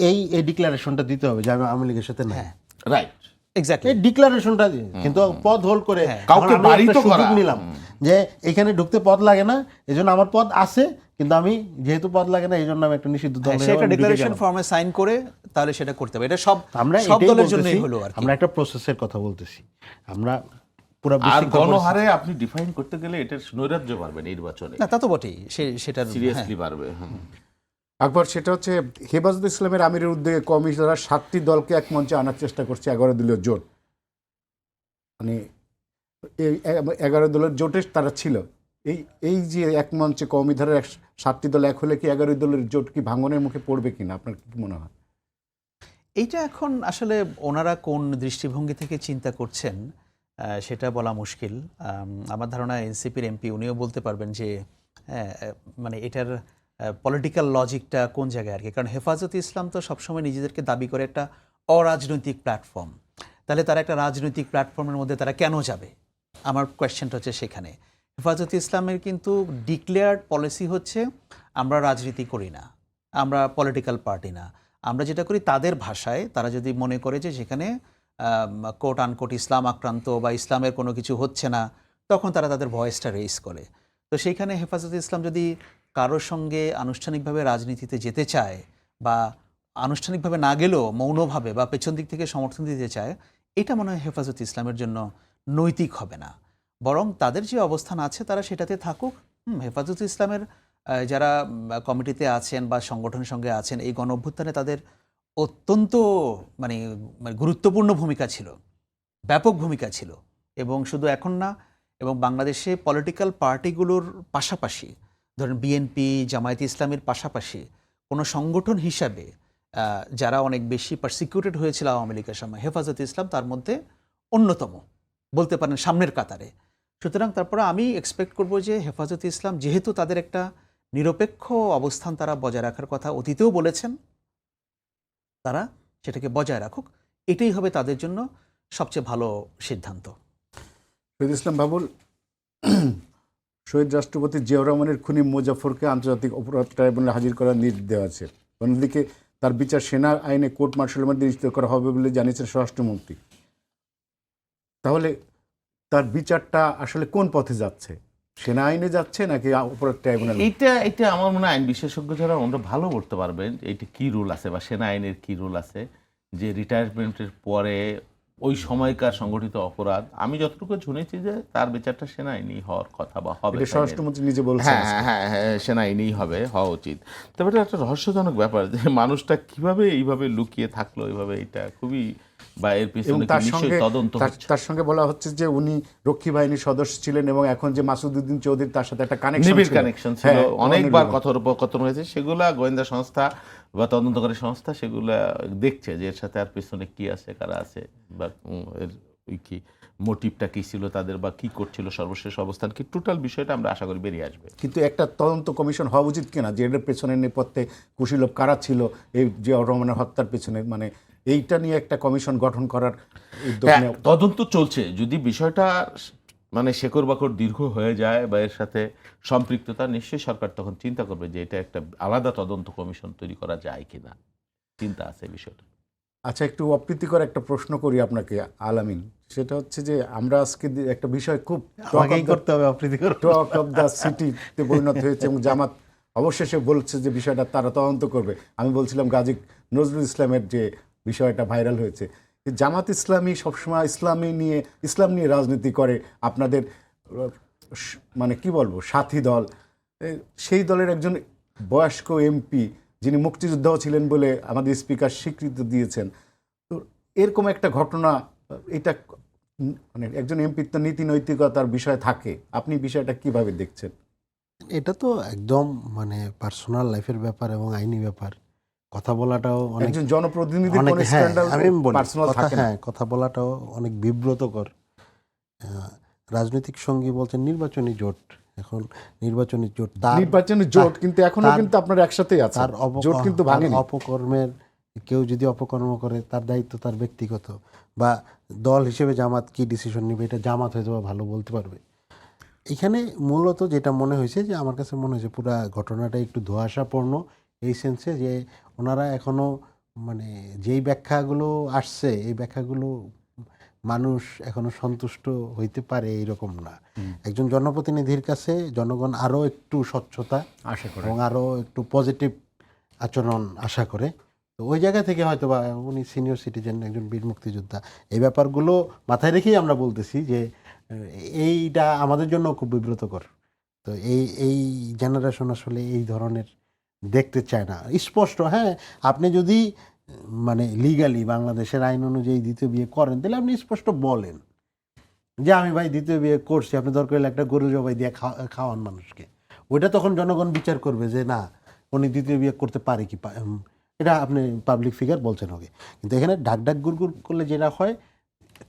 এই ডিক্লারেশনটা দিতে হবে যে আমি আওয়ামী লীগের সাথে নাই, রাইট। এক্স্যাক্টলি। এই ডিক্লারেশনটা দিয়ে, কিন্তু পদ হোল্ড করে হ্যাঁ। এখন কাউকে আমি একটা বাড়িত সুযোগ করা। নিলাম যে এখানে ঢুকতে পদ লাগে না, এজন্য আমার পদ আছে, কিন্তু আমি যেহেতু পদ লাগে না এই জন্য আমি একটা নিষিদ্ধ দল সে একটা ডিক্লারেশন ফর্মে সাইন করে তাহলে সেটা করতে হবে, এটা সব আমরা সব এটাই দলের বলতেছি, জন্যই হলো আর কি। আমরা একটা প্রসেসের কথা বলতেছি, আমরা পুরো আর বিশৃঙ্খল গণহারে আপনি ডিফাইন করতে গেলে এটার নৈরাজ্য বাড়বে নির্বাচনে, না তা তো বটেই, সেটার সিরিয়াসলি বাড়বে। আকবর, সেটা হচ্ছে হেফাজতে ইসলামের আমিরের উদ্যোগে কমিশনাররা 7টি দলকে এক মঞ্চে আনার চেষ্টা করছে, 11 দলীয় জোট। মানে এই 11 দলের জোটে তারা ছিল। এই যে এক মঞ্চে কওমি ধারার 7টি দল এক হলে কি 11 দলের জোট কি ভাঙনের মুখে পড়বে কিনা, আপনার কি মনে হয়? এইটা এখন আসলে ওনারা কোন দৃষ্টিভঙ্গি থেকে চিন্তা করছেন সেটা বলা মুশকিল। আমার ধারণা এনসিপির এমপি উনিও বলতে পারবেন যে মানে এটার পলিটিক্যাল লজিকটা কোন জায়গায় আর কি। কারণ হেফাজতে ইসলাম তো সবসময় নিজেদেরকে দাবি করে একটা অরাজনৈতিক প্ল্যাটফর্ম, তাহলে তারা একটা রাজনৈতিক প্ল্যাটফর্মের মধ্যে তারা কেন যাবে? আমার কোয়েশ্চেনটা হচ্ছে সেখানে। হেফাজতে ইসলামের কিন্তু ডিক্লেয়ার্ড পলিসি হচ্ছে আমরা রাজনীতি করি না, আমরা পলিটিক্যাল পার্টি না, আমরা যেটা করি তাদের ভাষায় তারা যদি মনে করে যে সেখানে কোট আনকোট ইসলাম আক্রান্ত বা ইসলামের কোনো কিছু হচ্ছে না, তখন তারা তাদের ভয়েসটা রেইজ করে। তো সেইখানে হেফাজতে ইসলাম যদি কারোর সঙ্গে আনুষ্ঠানিকভাবে রাজনীতিতে যেতে চায় বা আনুষ্ঠানিকভাবে না গেলেও মৌনভাবে বা পেছন দিক থেকে সমর্থন দিতে চায়, এটা মনে হয় হেফাজতে ইসলামের জন্য নৈতিক হবে না। বরং তাদের যে অবস্থান আছে তারা সেটাতে থাকুক। হেফাজতে ইসলামের যারা কমিটিতে আছেন বা সংগঠনের সঙ্গে আছেন, এই গণ অভ্যুত্থানে তাদের অত্যন্ত মানে মানে গুরুত্বপূর্ণ ভূমিকা ছিল, ব্যাপক ভূমিকা ছিল। এবং শুধু এখন না, এবং বাংলাদেশে পলিটিক্যাল পার্টিগুলোর পাশাপাশি, ধরেন বিএনপি, জামায়াতে ইসলামের পাশাপাশি কোনো সংগঠন হিসাবে যারা অনেক বেশি পারসিকিউটেড হয়েছিল আওয়ামী লীগের সময়, হেফাজতে ইসলাম তার মধ্যে অন্যতম, বলতে পারেন সামনের কাতারে। সুতরাং তারপরে আমি এক্সপেক্ট করব যে হেফাজতে ইসলাম যেহেতু তাদের একটা নিরপেক্ষ অবস্থান তারা বজায় রাখার কথা অতীতেও বলেছেন, তারা সেটাকে বজায় রাখুক, এটাই হবে তাদের জন্য সবচেয়ে ভালো সিদ্ধান্ত। শহীদ ইসলাম বাবুল, শহীদ রাষ্ট্রপতি জিয়াউর রহমানের খুনি মুজাফফরকে আন্তর্জাতিক অপরাধ ট্রাইব্যুনালে হাজির করার নির্দেশ দেওয়া আছে। অন্যদিকে তার বিচার সেনা আইনে কোর্ট মার্শালের মধ্যে নিশ্চিত করা হবে বলে জানিয়েছেন স্বরাষ্ট্রমন্ত্রী। তাহলে তার বিচারটা আসলে কোন পথে যাচ্ছে? সেনা আইনে যাচ্ছে নাকি অপরাধ ট্রাইব্যুনাল? এটা আমার মনে হয় আইন বিশেষজ্ঞ যারা ওনারা ভালো বলতে পারবেন এইটা কি রুল আছে বা সেনা আইনের কি রুল আছে, যে রিটায়ারমেন্টের পরে ওই সময়কার সংগঠিত অপরাধ। আমি যতটুকু শুনেছি যে তার বিচারটা সেনা আইনেই হওয়ার কথা বা হবে। এটা স্বরাষ্ট্রমন্ত্রী নিজে বলছেন। হ্যাঁ, সেনা আইনেই হওয়া উচিত। তবে এটা একটা রহস্যজনক ব্যাপার যে মানুষটা কিভাবে এইভাবে লুকিয়ে থাকলো, এইভাবে, এটা খুবই, বা এর পিছনে কি নিশ্চয়ই তদন্ত হচ্ছে। তার সঙ্গে বলা হচ্ছে যে উনি রক্ষী বাহিনীর সদস্য ছিলেন এবং এখন যে মাসুদউদ্দিন চৌধুরী তার সাথে একটা নিবিড় কানেকশন ছিল, অনেকবার কথোপকথন হয়েছে, সেগুলা গোয়েন্দা সংস্থা বা তদন্তকারী সংস্থা সেগুলা দেখছে যে এর সাথে আর পিছনে কি আছে, কারা আছে, বা এর কি মোটিভটা কি ছিল তাদের, বা কি করছিল, সর্বশেষ অবস্থান কি, টোটাল বিষয়টা আমরা আশা করি বেরিয়ে আসবে। কিন্তু একটা তদন্ত কমিশন হওয়া উচিত কিনা যে এর পেছনে নেপথ্যে কুশীলব কারা ছিল এই জিয়াউর রহমানের হত্যার পেছনে, মানে এইটা নিয়ে একটা কমিশন গঠন করার উদ্যোগ নেওয়া। তদন্ত চলছে, যদি বিষয়টা মানে শেকড় বাকড় দীর্ঘ হয়ে যায় বা এর সাথে সম্পৃক্ততা, নিশ্চয়ই সরকার তখন চিন্তা করবে যে এটা একটা আলাদা তদন্ত কমিশন তৈরি করা যায় কিনা, চিন্তা আছে বিষয়টা। আচ্ছা, একটু অপ্রীতিকর একটা প্রশ্ন করি আপনাকে আলামিন, সেটা হচ্ছে যে আমরা আজকে একটা বিষয় খুব করতে হবে অপ্রীতিকর, টক অফ দ্য সিটিতে পরিণত হয়েছে এবং জামাত অবশেষে বলছে যে বিষয়টা তারা তদন্ত করবে। আমি বলছিলাম গাজী নজরুল ইসলামের যে বিষয়টা ভাইরাল হয়েছে, জামাত ইসলামী সবসময় ইসলাম নিয়ে রাজনীতি করে, আপনাদের মানে কি বলবো সাথী দল, সেই দলের একজন বয়স্ক এমপি যিনি মুক্তিযোদ্ধাও ছিলেন বলে আমাদের স্পিকার স্বীকৃতি দিয়েছেন। তো এরকম একটা ঘটনা, এটা মানে একজন এমপির তো নীতি নৈতিকতার বিষয় থাকে, আপনি বিষয়টা কিভাবে দেখছেন? এটা তো একদম মানে পার্সোনাল লাইফের ব্যাপার এবং আইনি ব্যাপার। কথা বলাটাও অনেক, একজন জনপ্রতিনিধির অনেক, কোনো হ্যাঁ স্ক্যান্ডাল আমি বলি পার্সোনাল কথা, থাকে না। হ্যাঁ কথা বলাটাও অনেক বিব্রতকর। রাজনৈতিক সঙ্গী বলছেন নির্বাচনী জোট, এখন নির্বাচনী জোট, নির্বাচনী জোট কিন্তু এখনো কিন্তু আপনারা একসাথেই আছেন, তার জোট কিন্তু ভাঙেনি। অপকর্মের, কেউ যদি অপকর্ম করে তার দায়িত্ব তার ব্যক্তিগত, বা দল হিসেবে জামাত কি ডিসিশন নেবে এটা জামাত হয়তো বা ভালো বলতে পারবে। এখানে মূলত যেটা মনে হয়েছে, যে আমার কাছে মনে হয়েছে পুরো ঘটনাটা একটু ধোঁয়াশাপূর্ণ, এই সেন্সে যে ওনারা এখনো মানে যেই ব্যাখ্যাগুলো আসছে এই ব্যাখ্যাগুলো মানুষ এখনো সন্তুষ্ট হইতে পারে এইরকম না। একজন জনপ্রতিনিধির কাছে জনগণ আরও একটু স্বচ্ছতা আশা করি এবং আরও একটু পজিটিভ আচরণ আশা করে। তো ওই জায়গা থেকে হয়তো বা উনি সিনিয়র সিটিজেন, একজন বীর মুক্তিযোদ্ধা, এই ব্যাপারগুলো মাথায় রেখেই আমরা বলতেছি যে এইটা আমাদের জন্য খুব বিব্রতকর। তো এই জেনারেশন আসলে এই ধরনের দেখতে চায় না স্পষ্ট। হ্যাঁ, আপনি যদি মানে লিগালি বাংলাদেশের আইন অনুযায়ী দ্বিতীয় বিয়ে করেন তাহলে আপনি স্পষ্ট বলেন যে আমি ভাই দ্বিতীয় বিয়ে করছি, আপনি দরকার হলে একটা গরু জবাই দিয়ে খাওয়ান মানুষকে। ওইটা তখন জনগণ বিচার করবে যে না উনি দ্বিতীয় বিয়ে করতে পারে কি, এটা আপনি পাবলিক ফিগার বলছেন ওকে। কিন্তু এখানে ডাক গুড় করলে যেটা হয়,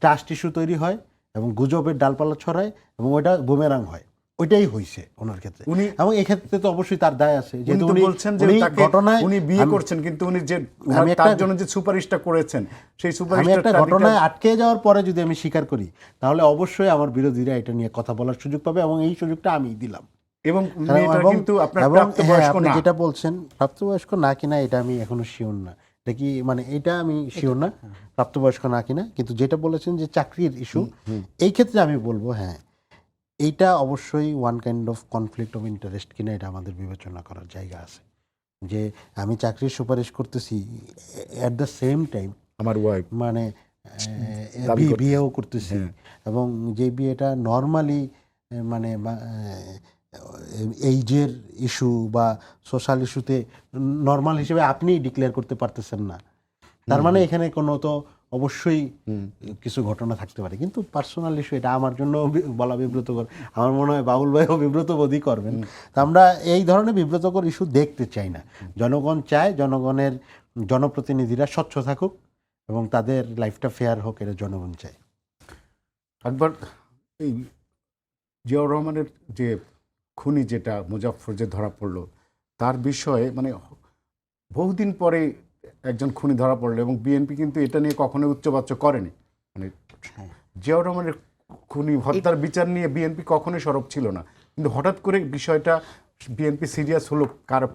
ট্রাস্ট ইস্যু তৈরি হয় এবং গুজবের ডালপালা ছড়ায় এবং ওইটা বুমেরাং হয়। ওইটাই হয়েছে ওনার ক্ষেত্রে, এবং এই ক্ষেত্রে তো অবশ্যই তার দায় আছে, যেহেতু উনি বলছেন যে ঘটনায় উনি বিয়ে করছেন, কিন্তু উনি যে তার জন্য যে সুপারিশটা করেছেন সেই সুপারিশটা একটা ঘটনায় আটকে যাওয়ার পরে যদি আমি স্বীকার করি তাহলে অবশ্যই আমার বিরোধীরা এটা নিয়ে কথা বলার সুযোগ পাবে, এবং এই সুযোগটা আমি দিলাম। এবং মেয়েটার কিন্তু আপনার প্রাপ্তবয়স্ক আপনি না, যেটা বলছেন প্রাপ্তবয়স্ক না কিনা এটা আমি এখনো শিওর না, এটা কি মানে এটা আমি শিওর না প্রাপ্তবয়স্ক না কিনা, কিন্তু যেটা বলেছেন যে চাকরির ইস্যু, এই ক্ষেত্রে আমি বলবো হ্যাঁ এইটা অবশ্যই one kind of conflict of interest কিনা এটা আমাদের বিবেচনা করার জায়গা আছে। যে আমি চাকরির সুপারিশ করতেছি অ্যাট দ্য সেম টাইম আমার ওয়াইফ মানে বিয়েও করতেছি, এবং যে বিয়েটা নর্মালি মানে এইজের ইস্যু বা সোশ্যাল ইস্যুতে নর্মাল হিসেবে আপনি ডিক্লেয়ার করতে পারতেছেন না, তার মানে এখানে কোনো তো অবশ্যই কিছু ঘটনা থাকতে পারে। কিন্তু পার্সোনাল ইস্যু এটা আমার জন্য বলা বিব্রতকর, আমার মনে হয় বাবুল ভাইও বিব্রত বোধই করবেন। তা আমরা এই ধরনের বিব্রতকর ইস্যু দেখতে চাই না। জনগণ চায় জনগণের জনপ্রতিনিধিরা স্বচ্ছ থাকুক এবং তাদের লাইফটা ফেয়ার হোক, এটা জনগণ চায়। একবার এই জিয়াউর রহমানের যে খুনি যেটা মুজাফফর যে ধরা পড়লো, তার বিষয়ে মানে বহুদিন পরে একজন খুনি ধরা পড়লো এবং বিএনপি কিন্তু এটা নিয়ে কখনোই উচ্চবাচ্য করেনি। মানে জিয়াউর রহমানের খুনি হত্যার বিচার নিয়ে বিএনপি কখনোই সরব ছিল না, কিন্তু হঠাৎ করে বিষয়টা বিএনপি সিরিয়াস হলো,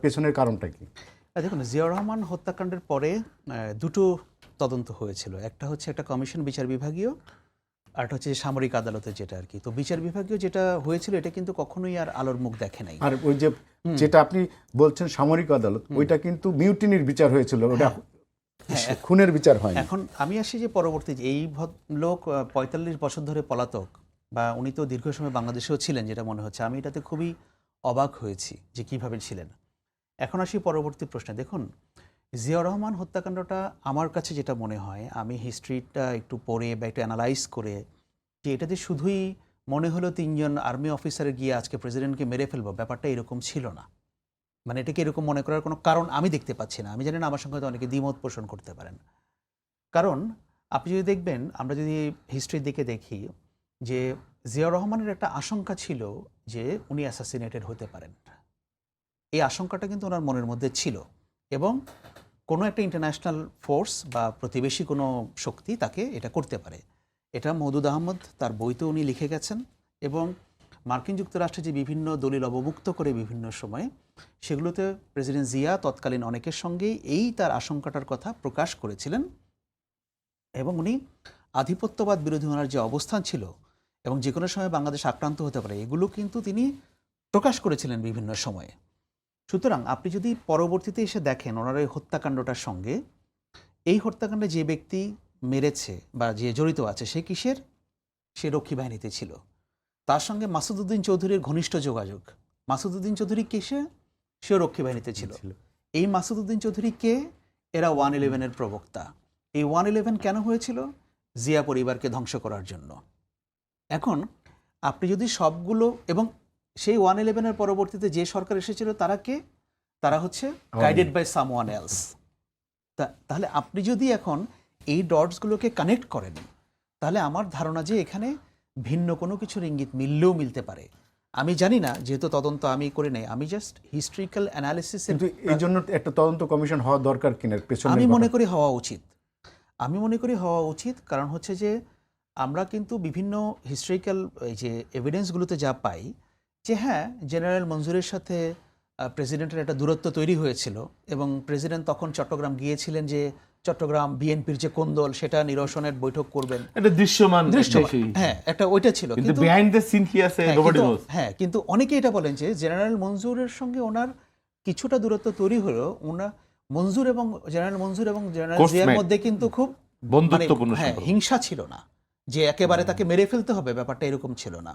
পেছনের কারণটা কি? দেখুন, জিয়াউর রহমান হত্যাকাণ্ডের পরে দুটো তদন্ত হয়েছিল। একটা হচ্ছে একটা কমিশন বিচার বিভাগীয়, আর একটা হচ্ছে সামরিক আদালতে যেটা আর কি। তো বিচার বিভাগীয় যেটা হয়েছিল এটা কিন্তু কখনোই আর আলোর মুখ দেখে নাই। আর ওই যে যেটা আপনি বলছেন সামরিক আদালত, ওইটা কিন্তু মিউটিনির বিচার হয়েছিল, ওটা খুনের বিচার হয়। এখন আমি আসি যে পরবর্তী যে এই লোক ৪৫ বছর ধরে পলাতক, বা উনি তো দীর্ঘ সময় বাংলাদেশেও ছিলেন যেটা মনে হচ্ছে। আমি এটাতে খুবই অবাক হয়েছি যে কিভাবে ছিলেন। এখন আসি পরবর্তী প্রশ্নে। দেখুন, জিয়াউর রহমান হত্যাকাণ্ডটা আমার কাছে যেটা মনে হয়, আমি হিস্ট্রিটা একটু পড়ে বা একটু অ্যানালাইজ করে, যে এটাতে শুধুই মনে হলো ৩ জন আর্মি অফিসার গিয়ে আজকে প্রেসিডেন্টকে মেরে ফেলবো, ব্যাপারটা এরকম ছিল না। মানে এটাকে এরকম মনে করার কোনো কারণ আমি দেখতে পাচ্ছি না। আমি জানি না, আমার সঙ্গে হয়তো অনেকে দ্বিমত পোষণ করতে পারেন। কারণ আপনি যদি দেখবেন, আমরা যদি হিস্ট্রির দিকে দেখি, যে জিয়াউর রহমানের একটা আশঙ্কা ছিল যে উনি অ্যাসাসিনেটেড হতে পারেন। এই আশঙ্কাটা কিন্তু ওনার মনের মধ্যে ছিল, এবং কোনো একটা ইন্টারন্যাশনাল ফোর্স বা প্রতিবেশী কোনো শক্তি তাকে এটা করতে পারে। এটা মওদুদ আহমদ তার বইতে উনি লিখে গেছেন, এবং মার্কিন যুক্তরাষ্ট্রে যে বিভিন্ন দলিল অবমুক্ত করে বিভিন্ন সময়ে, সেগুলোতে প্রেসিডেন্ট জিয়া তৎকালীন অনেকের সঙ্গেই এই তার আশঙ্কাটার কথা প্রকাশ করেছিলেন। এবং উনি আধিপত্যবাদ বিরোধী ওনার যে অবস্থান ছিল, এবং যে কোনো সময় বাংলাদেশ আক্রান্ত হতে পারে, এগুলো কিন্তু তিনি প্রকাশ করেছিলেন বিভিন্ন সময়ে। সুতরাং আপনি যদি পরবর্তীতে এসে দেখেন ওনার এই হত্যাকাণ্ডটার সঙ্গে, এই হত্যাকাণ্ডে যে ব্যক্তি মেরেছে বা যে জড়িত আছে সে কিসের? সে রক্ষী বাহিনীতে ছিল। তার সঙ্গে মাসুদউদ্দিন চৌধুরীর ঘনিষ্ঠ যোগাযোগ। মাসুদউদ্দিন চৌধুরী কিসে? সেও রক্ষী বাহিনীতে ছিল। এই মাসুদউদ্দিন চৌধুরী কে? এরা 111-এর প্রবক্তা। এই 111 কেন হয়েছিল? জিয়া পরিবারকে ধ্বংস করার জন্য। এখন আপনি যদি সবগুলো, এবং সেই 111-এর পরবর্তীতে যে সরকার এসেছিল তারা কে? তারা হচ্ছে গাইডেড বাই সামওয়ান এলস। তাহলে আপনি যদি এখন এই ডটসগুলোকে কানেক্ট করেন, তাহলে আমার ধারণা যে এখানে ভিন্ন কোনো কিছুর ইঙ্গিত মিললেও মিলতে পারে। আমি জানি না, যেহেতু তদন্ত আমি করে নেই, আমি জাস্ট হিস্ট্রিক্যাল অ্যানালিসিস। কিন্তু এই জন্য একটা তদন্ত কমিশন হওয়া দরকার কিনা পেছনে? আমি মনে করি হওয়া উচিত। আমি মনে করি হওয়া উচিত, কারণ হচ্ছে যে আমরা কিন্তু বিভিন্ন হিস্ট্রিক্যাল এই যে এভিডেন্সগুলোতে যা পাই, যে হ্যাঁ, জেনারেল মঞ্জুরের সাথে প্রেসিডেন্টের একটা দূরত্ব তৈরি হয়েছিল, এবং প্রেসিডেন্ট তখন চট্টগ্রাম গিয়েছিলেন যে চট্টগ্রাম বিএনপির যে কোন্দল সেটা নিরসনের বৈঠক করবেন। এটা দৃশ্যমান, হ্যাঁ, একটা ওইটা ছিল। কিন্তু বিহাইন্ড দ্য সিন কি আছে নোবডি নোস। হ্যাঁ, কিন্তু অনেকে এটা বলেন যে জেনারেল মঞ্জুরের সঙ্গে ওনার কিছুটা দূরত্ব তৈরি হলো, ওনার মঞ্জুর এবং জেনারেল জিয়ার মধ্যে কিন্তু খুব বন্ধুত্বপূর্ণ হিংসা ছিল না, যে একেবারে তাকে মেরে ফেলতে হবে, ব্যাপারটা এরকম ছিল না।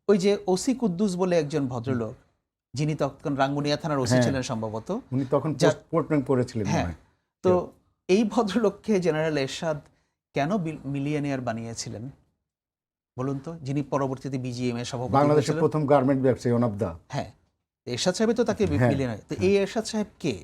ওই যে ওসি কুদ্দুস বলে একজন ভদ্রলোক, যিনি তখন রাঙ্গুনিয়া থানার ওসি ছিলেন সম্ভবত, উনি তখন পোস্টমর্টম করেছিলেন। হ্যাঁ, তো এই ভদ্রলোককে জেনারেল এরশাদ কেন মিলিয়নিয়ার বানিয়েছিলেন বলুন তো? যিনি পরবর্তীতে বিজিএম এর সভাপতি, বাংলাদেশের প্রথম গার্মেন্ট ব্যবসায়ী ওয়ান অফ দা। হ্যাঁ, এরশাদ সাহেব তো তাকে মিলিয়নিয়ার। তো এই এরশাদ সাহেব কে?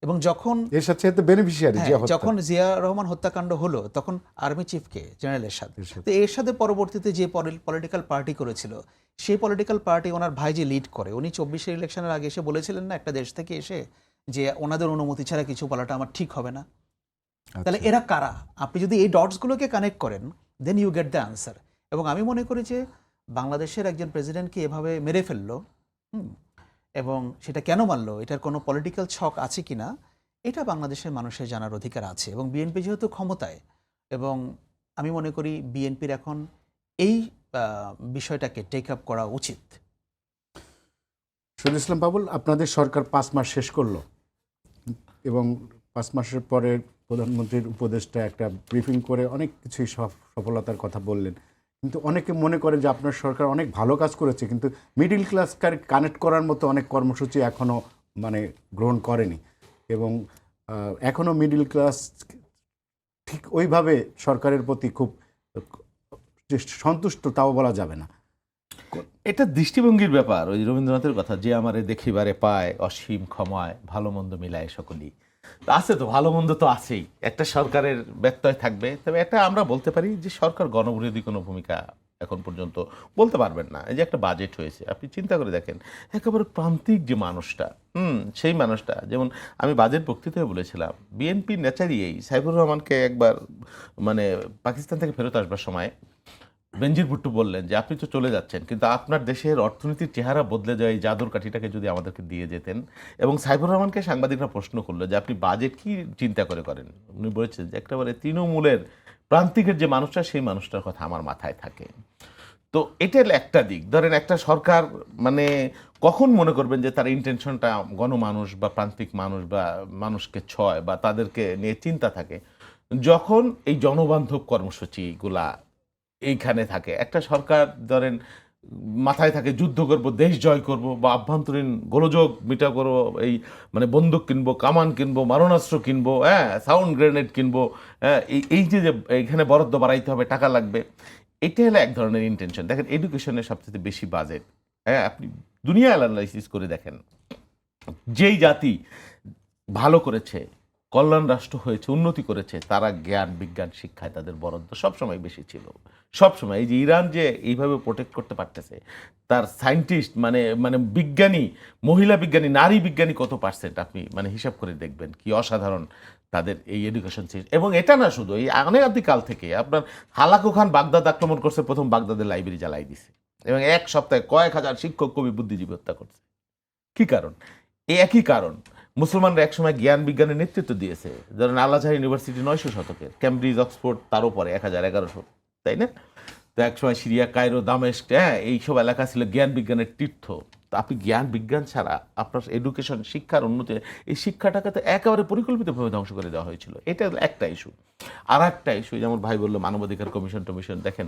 এবং যখন এরশাদ সাহেব তো বেনিফিশিয়ারি, যখন জিয়া রহমান হত্যাকাণ্ড হলো তখন আর্মি চিফ কে? জেনারেল এরশাদ। তো এরশাদের পরবর্তীতে যে পলিটিক্যাল পার্টি করেছিল, সেই পলিটিক্যাল পার্টি ওনার ভাই যে লিড করে, উনি 24-এর ইলেকশনের আগে এসে বলেছিলেন না একটা দেশ থেকে এসে, যে ওনাদের অনুমতি ছাড়া কিছু বলাটা আমার ঠিক হবে না। তাহলে এরা কারা? আপনি যদি এই ডটসগুলোকে কানেক্ট করেন, then you get the answer. এবং আমি মনে করি যে বাংলাদেশের একজন প্রেসিডেন্টকে এভাবে মেরে ফেললো, এবং সেটা কেন মারলো, এটার কোনো পলিটিক্যাল ছক আছে কিনা, এটা বাংলাদেশের মানুষের জানার অধিকার আছে। এবং বিএনপি যেহেতু ক্ষমতায়, এবং আমি মনে করি বিএনপির এখন এই বিষয়টাকে টেক আপ করা উচিত। শহীদুল ইসলাম বাবুল, আপনাদের সরকার 5 মাস শেষ করলো, এবং 5 মাসের পরে প্রধানমন্ত্রীর উপদেষ্টা একটা ব্রিফিং করে অনেক কিছুই সফলতার কথা বললেন, কিন্তু অনেকে মনে করে যে আপনার সরকার অনেক ভালো কাজ করেছে, কিন্তু মিডিল ক্লাস কানেক্ট করার মতো অনেক কর্মসূচি এখনও মানে গ্রহণ করেনি, এবং এখনও মিডিল ক্লাস ঠিক ওইভাবে সরকারের প্রতি খুব যে সন্তুষ্ট তাও বলা যাবে না। এটা দৃষ্টিভঙ্গির ব্যাপার। ওই রবীন্দ্রনাথের কথা, যে আমারে দেখিবারে পায় অসীম ক্ষমায়, ভালো মন্দ মিলায় সকলেই। তো আছে, তো ভালো মন্দ তো আছেই, একটা সরকারের ব্যত্যয় থাকবে। তবে এটা আমরা বলতে পারি যে সরকার গণবিরোধী কোনো ভূমিকা এখন পর্যন্ত বলতে পারবেন না। এই যে একটা বাজেট হয়েছে, আপনি চিন্তা করে দেখেন, একেবারে প্রান্তিক যে মানুষটা, সেই মানুষটা, যেমন আমি বাজেট বক্তৃতায় বলেছিলাম, বিএনপি নেচারি এই সাইফুর রহমানকে একবার মানে পাকিস্তান থেকে ফেরত আসবার সময় বেনজির ভুট্টো বললেন যে আপনি তো চলে যাচ্ছেন, কিন্তু আপনার দেশের অর্থনীতির চেহারা বদলে যায় এই জাদুর কাঠিটাকে যদি আমাদেরকে দিয়ে যেতেন। এবং সাইফুর রহমানকে সাংবাদিকরা প্রশ্ন করলো যে আপনি বাজেট কি চিন্তা করে করেন। উনি বলেছেন যে একেবারে তৃণমূলের প্রান্তিকের যে মানুষটা, সেই মানুষটার কথা আমার মাথায় থাকে। তো এটা একটা দিক। ধরেন একটা সরকার মানে কখন মনে করবেন যে তার ইন্টেনশনটা গণমানুষ বা প্রান্তিক মানুষ বা মানুষকে ছয় বা তাদেরকে নিয়ে চিন্তা থাকে, যখন এই জনবান্ধব কর্মসূচিগুলা এইখানে থাকে। একটা সরকার ধরেন মাথায় থাকে যুদ্ধ করব, দেশ জয় করব, বা আভ্যন্তরীণ গোলযোগ মিটা করব, এই মানে বন্দুক কিনবো, কামান কিনবো, মারণাস্ত্র কিনবো, সাউন্ড গ্রেনেড কিনবো, এই যে এখানে বরাদ্দ বাড়াইতে হবে, টাকা লাগবে, এটা হলো এক ধরনের ইন্টেনশন। দেখেন এডুকেশনের সবচেয়ে বেশি বাজেট, আপনি দুনিয়া অ্যানালাইসিস করে দেখেন, যেই জাতি ভালো করেছে, কল্যাণ রাষ্ট্র হয়েছে, উন্নতি করেছে, তারা জ্ঞান বিজ্ঞান শিক্ষায় তাদের বরাদ্দ সবসময় বেশি ছিল। সবসময় এই যে ইরান যে এইভাবে প্রোটেক্ট করতে পারতেছে, তার সায়েন্টিস্ট মানে মানে বিজ্ঞানী, মহিলা বিজ্ঞানী, নারী বিজ্ঞানী কত পার্সেন্ট আপনি মানে হিসাব করে দেখবেন, কি অসাধারণ তাদের এই এডুকেশন সিস্টেম। এবং এটা না শুধু, এই অনেক কাল থেকে আপনার হালাকু খান বাগদাদ আক্রমণ করছে, প্রথম বাগদাদের লাইব্রেরি জ্বালাই দিছে, এবং এক সপ্তাহে কয়েক হাজার শিক্ষক, কবি, বুদ্ধিজীবী হত্যা করছে। কি কারণ? এই একই কারণ। মুসলমানরা একসময় জ্ঞান বিজ্ঞানের নেতৃত্ব দিয়েছে। ধরেন আল আজহার ইউনিভার্সিটি 900 শতকের, ক্যামব্রিজ, অক্সফোর্ড তারও পরে 1000-1100, তাই না? তো একসময় সিরিয়া, কায়রো, দামেস্ক, এইসব এলাকা ছিল জ্ঞান বিজ্ঞানের তীর্থ। তো আপনি জ্ঞান বিজ্ঞান ছাড়া আপনার এডুকেশন, শিক্ষার উন্নতি, এই শিক্ষাটাকে তো একেবারে পরিকল্পিতভাবে ধ্বংস করে দেওয়া হয়েছিল। এটা একটা ইস্যু। আর একটা ইস্যু, যেমন ভাই বললো মানবাধিকার কমিশন টমিশন, দেখেন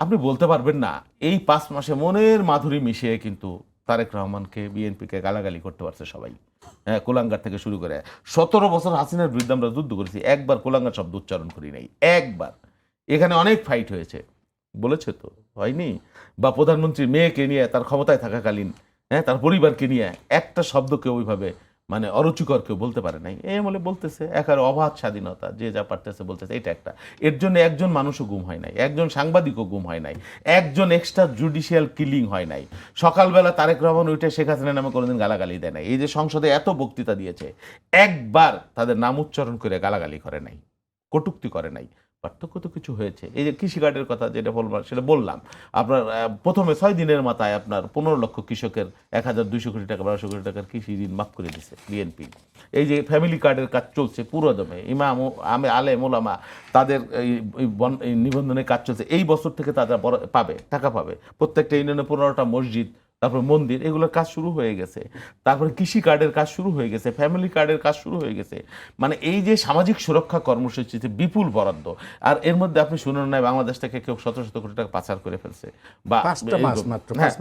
আপনি বলতে পারবেন না এই 5 মাসে মনের মাধুরী মিশিয়ে কিন্তু তারেক রহমানকে, বিএনপিকে গালাগালি করতে পারছে সবাই। কোলাঙ্গার থেকে শুরু করে 17 বছর হাসিনার বিরুদ্ধে আমরা যুদ্ধ করেছি, একবার কোলাঙ্গার শব্দ উচ্চারণ করি নাই, একবার। এখানে অনেক ফাইট হয়েছে, বলেছে তো, হয়নি? বা প্রধানমন্ত্রীর মেয়েকে নিয়ে তার ক্ষমতায় থাকাকালীন, তার পরিবারকে নিয়ে একটা শব্দকে ওইভাবে মানে অরুচিকর কেউ বলতে পারে নাই। বলে বলতেছে, একেবারে অবাধ স্বাধীনতা, যে যা পারতেছে বলতেছে। এটা একটা। এর জন্য একজন মানুষও গুম হয় নাই, একজন সাংবাদিকও গুম হয় নাই, একজন এক্সট্রা জুডিশিয়াল কিলিং হয় নাই। সকালবেলা তারেক রহমান উঠে শেখ হাসিনার নামে কোনোদিন গালাগালি দেয় নাই। এই যে সংসদে এত বক্তৃতা দিয়েছে, একবার তাদের নাম উচ্চারণ করে গালাগালি করে নাই, কটূক্তি করে নাই। পার্থক্য তো কিছু হয়েছে। এই যে কৃষি কার্ডের কথা যেটা বললাম, সেটা বললাম আপনার প্রথমে 6 দিনের মাথায় আপনার 15 লক্ষ কৃষকের 1200 কোটি টাকা, 1200 কোটি টাকার কৃষি ঋণ মাফ করে দিচ্ছে বিএনপি। এই যে ফ্যামিলি কার্ডের কাজ চলছে পুরোদমে, ইমাম আলেম ওলামা তাদের এই নিবন্ধনের কাজ চলছে। এই বছর থেকে তারা পাবে, টাকা পাবে। প্রত্যেকটা ইউনিয়নে 15টা মসজিদ, তারপর মন্দির, এগুলোর কাজ শুরু হয়ে গেছে। তারপরে কৃষি কার্ডের কাজ শুরু হয়ে গেছে, ফ্যামিলি কার্ডের কাজ শুরু হয়ে গেছে। মানে এই যে সামাজিক সুরক্ষা কর্মসূচিতে বিপুল বরাদ্দ, আর এর মধ্যে আপনি শুনুন না বাংলাদেশ থেকে কেউ 1700 কোটি টাকা পাচার করে ফেলছে, বা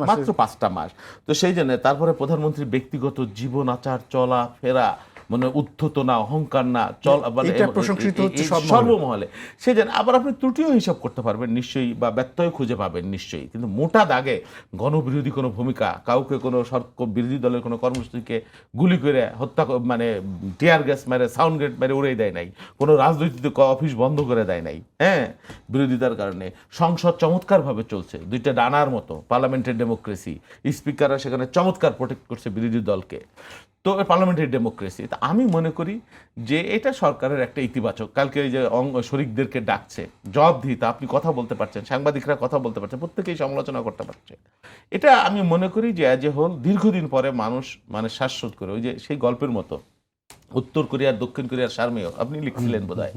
মাত্র 5টা মাস। তো সেই জন্য তারপরে প্রধানমন্ত্রীর ব্যক্তিগত জীবন আচার, চলা ফেরা, মানে উদ্ধত না, অহংকার না, সর্বমহলে। সেই জন্য আবার আপনি ত্রুটিও হিসাব করতে পারবেন নিশ্চয়ই, বা ব্যত্যয় খুঁজে পাবেন নিশ্চয়ই, কিন্তু মোটা দাগে গণবিরোধী কোনো ভূমিকা, কাউকে কোনো বিরোধী দলের কোনো কর্মসূচিকে গুলি করে হত্যা, মানে টিয়ার গ্যাস মেরে, সাউন্ড গ্রেড মেরে উড়িয়ে দেয় নাই, কোনো রাজনৈতিক অফিস বন্ধ করে দেয় নাই, বিরোধিতার কারণে। সংসদ চমৎকারভাবে চলছে, 2টা ডানার মতো, পার্লামেন্টের ডেমোক্রেসি, স্পিকাররা সেখানে চমৎকার প্রোটেক্ট করছে বিরোধী দলকে। তো পার্লামেন্টারি ডেমোক্রেসি, তা আমি মনে করি যে এটা সরকারের একটা ইতিবাচক। কালকে এই যে শরিকদেরকে ডাকছে, জবাবদিহিতা, আপনি কথা বলতে পারছেন, সাংবাদিকরা কথা বলতে পারছেন, প্রত্যেকেই সমালোচনা করতে পারছে। এটা আমি মনে করি যে অ্যাজ এ হোল দীর্ঘদিন পরে মানুষ মানে শ্বাসরোধ করে, ওই যে সেই গল্পের মতো, উত্তর কোরিয়ার দক্ষিণ কোরিয়ার সার্মেয় আপনি লিখছিলেন বোধহয়,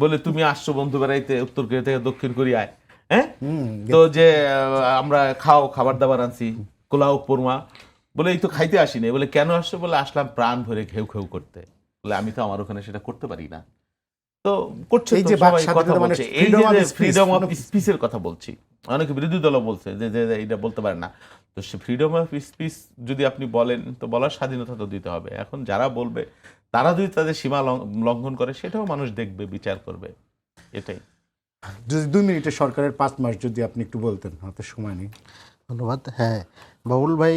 বলে তুমি আসছো বন্ধু বেড়াইতে উত্তর কোরিয়া থেকে দক্ষিণ কোরিয়ায়, তো যে আমরা খাবার দাবার আনছি, কোলাও পরমা, বলে এই তো খাইতে আসিনি। বলে কেন আসছো? বলে আসলাম প্রাণ ভরে ঘেউ ঘেউ করতে। বলে আমি তো আমার ওখানে সেটা করতে পারি না। তো করছে এই তো যে বাক সবাই কথা স্বাধীনতা মানে বলছে, এই freedom of যে speech, ফ্রিডম অফ কোনো- স্পিচের কথা বলছি, অনেকে বিরোধী দলও বলছে যে যে যে এটা বলতে পারে না। তো সে ফ্রিডম অফ স্পিচ যদি আপনি বলেন, তো বলার স্বাধীনতা তো দিতে হবে। এখন যারা বলবে তারা যদি তাদের সীমা লঙ্ঘন করে, সেটাও মানুষ দেখবে, বিচার করবে, এটাই। যদি 2 মিনিটে সরকারের 5 মাস যদি আপনি একটু বলতেন, হাতে সময় নেই। ধন্যবাদ। হ্যাঁ, বাবুল ভাই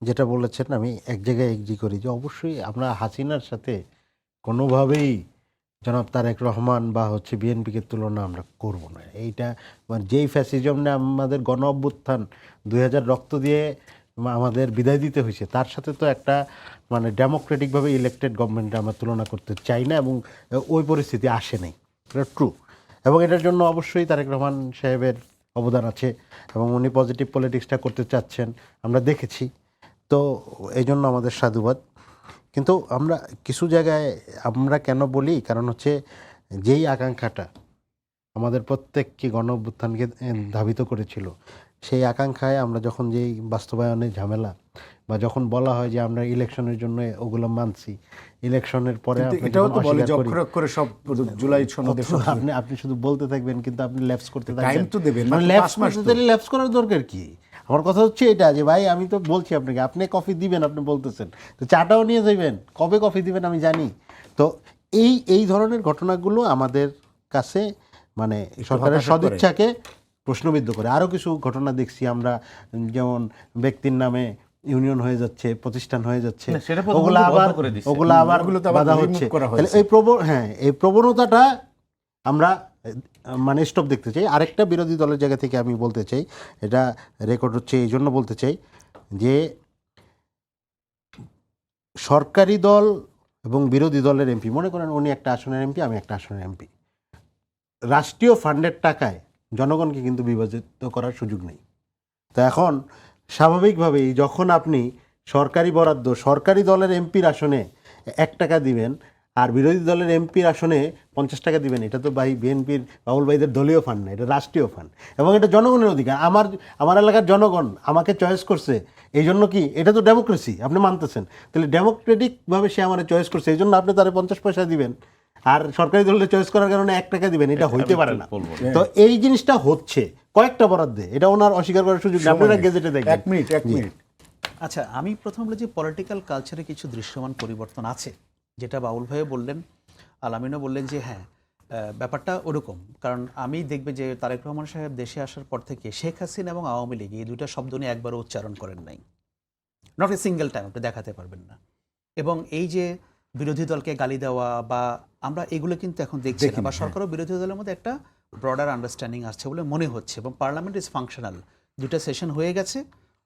যেটা বলেছেন আমি এক জায়গায় এগ্রি করি যে অবশ্যই আমরা হাসিনার সাথে কোনোভাবেই জনাব তারেক রহমান বা হচ্ছে বিএনপিকে তুলনা আমরা করব না। এইটা মানে যেই ফ্যাসিজম না আমাদের গণ অভ্যুত্থান 2000 রক্ত দিয়ে আমাদের বিদায় দিতে হয়েছে, তার সাথে তো একটা মানে ডেমোক্রেটিকভাবে ইলেক্টেড গভর্নমেন্টে আমরা তুলনা করতে চাই না, এবং ওই পরিস্থিতি আসে নাই, এটা ট্রু। এবং এটার জন্য অবশ্যই তারেক রহমান সাহেবের অবদান আছে এবং উনি পজিটিভ পলিটিক্সটা করতে চাচ্ছেন, আমরা দেখেছি। তো এই জন্য আমাদের সাধুবাদ। কিন্তু আমরা কিছু জায়গায় আমরা কেন বলি, কারণ হচ্ছে যেই আকাঙ্ক্ষাটা আমাদের প্রত্যেককে গণ অভ্যুত্থানকে ধাবিত করেছিল, সেই আকাঙ্ক্ষায় আমরা যখন যেই বাস্তবায়নের ঝামেলা বা যখন বলা হয় যে আমরা ইলেকশনের জন্য ওগুলো মানছি, ইলেকশনের পরে কিন্তু আমরা এটাও যখন তো বলে যে অস্বীকার করি, অক্ষরে অক্ষরে সব জুলাই সনদে সব আপনি শুধু বলতে থাকবেন কিন্তু আপনি ল্যাপস করতে থাকবেন। টাইম তো দেবেন, মানে মাত্র ল্যাপস 5 মাস করতে তো। দিলে ল্যাপস করার দরকার কি? আমার কথা হচ্ছে এটা যে ভাই আমি তো বলছি আপনাকে, আপনি কফি দিবেন, আপনি বলতেছেন তো চাটাও নিয়ে যাবেন, কবে কফি দিবেন আমি জানি। তো এই ধরনের ঘটনাগুলো আমাদের কাছে মানে সরকারের হতাশা করে। সদিচ্ছাকে প্রশ্নবিদ্ধ করে। আরও কিছু ঘটনা দেখছি আমরা, যেমন ব্যক্তির নামে ইউনিয়ন হয়ে যাচ্ছে, প্রতিষ্ঠান হয়ে যাচ্ছে, না, সেটা প্রথমত ওগুলো বন্ধ আবার করে দিচ্ছে। ওগুলো আবার ওগুলো তো আবার বাধা remove হচ্ছে। করা তাহলে হয়েছে। এই প্রবণতাটা আমরা মানে স্টপ দেখতে চাই। আরেকটা বিরোধী দলের জায়গা থেকে আমি বলতে চাই, এটা রেকর্ড হচ্ছে এই জন্য বলতে চাই যে সরকারি দল এবং বিরোধী দলের এমপি, মনে করেন উনি একটা আসনের এমপি, আমি একটা আসনের এমপি, রাষ্ট্রীয় ফান্ডের টাকায় জনগণকে কিন্তু বিভাজিত করার সুযোগ নেই। তো এখন স্বাভাবিকভাবেই যখন আপনি সরকারি বরাদ্দ সরকারি দলের এমপির আসনে 1 টাকা দিবেন আর বিরোধী দলের এমপির আসনে 50 টাকা দিবেন, এটা তো ভাই বিএনপির বাবুল ভাইদের দলীয় ফান্ড না, এটা রাষ্ট্রীয় ফান্ড এবং এটা জনগণের অধিকার। আমার এলাকার জনগণ আমাকে চয়েস করছে, এই জন্য কি এটা তো ডেমোক্রেসি, আপনি মানতেছেন। তাহলে ডেমোক্রেটিকভাবে সে আমার চয়েস করছে, এই জন্য আপনি তারে 50 পয়সা দিবেন আর সরকারি দলের চয়েস করার কারণে 1 টাকা দিবেন, এটা হইতে পারে না। বলবো তো এই জিনিসটা হচ্ছে কয়েকটা বরাদ্দে, এটা ওনার অস্বীকার করার সুযোগ নেই, আপনারা গেজেটে দেখবেন। 1 মিনিট 1 মিনিট। আচ্ছা, আমি প্রথম বলি যে পলিটিক্যাল কালচারে কিছু দৃশ্যমান পরিবর্তন আছে, যেটা বাউল ভাইও বললেন, আলামিনও বললেন যে হ্যাঁ ব্যাপারটা ওরকম। কারণ আমি দেখবে যে তারেক রহমান সাহেব দেশে আসার পর থেকে শেখ হাসিনা এবং আওয়ামী লীগ এই দুইটা শব্দ নিয়ে একবারও উচ্চারণ করেন নাই, নট এ সিঙ্গেল টাইম, আপনি দেখাতে পারবেন না। এবং এই যে বিরোধী দলকে গালি দেওয়া বা আমরা এগুলো কিন্তু এখন দেখছি না, বা সরকার ও বিরোধী দলের মধ্যে একটা ব্রডার আন্ডারস্ট্যান্ডিং আসছে বলে মনে হচ্ছে, এবং পার্লামেন্ট ইজ ফাংশনাল, দুটা সেশন হয়ে গেছে,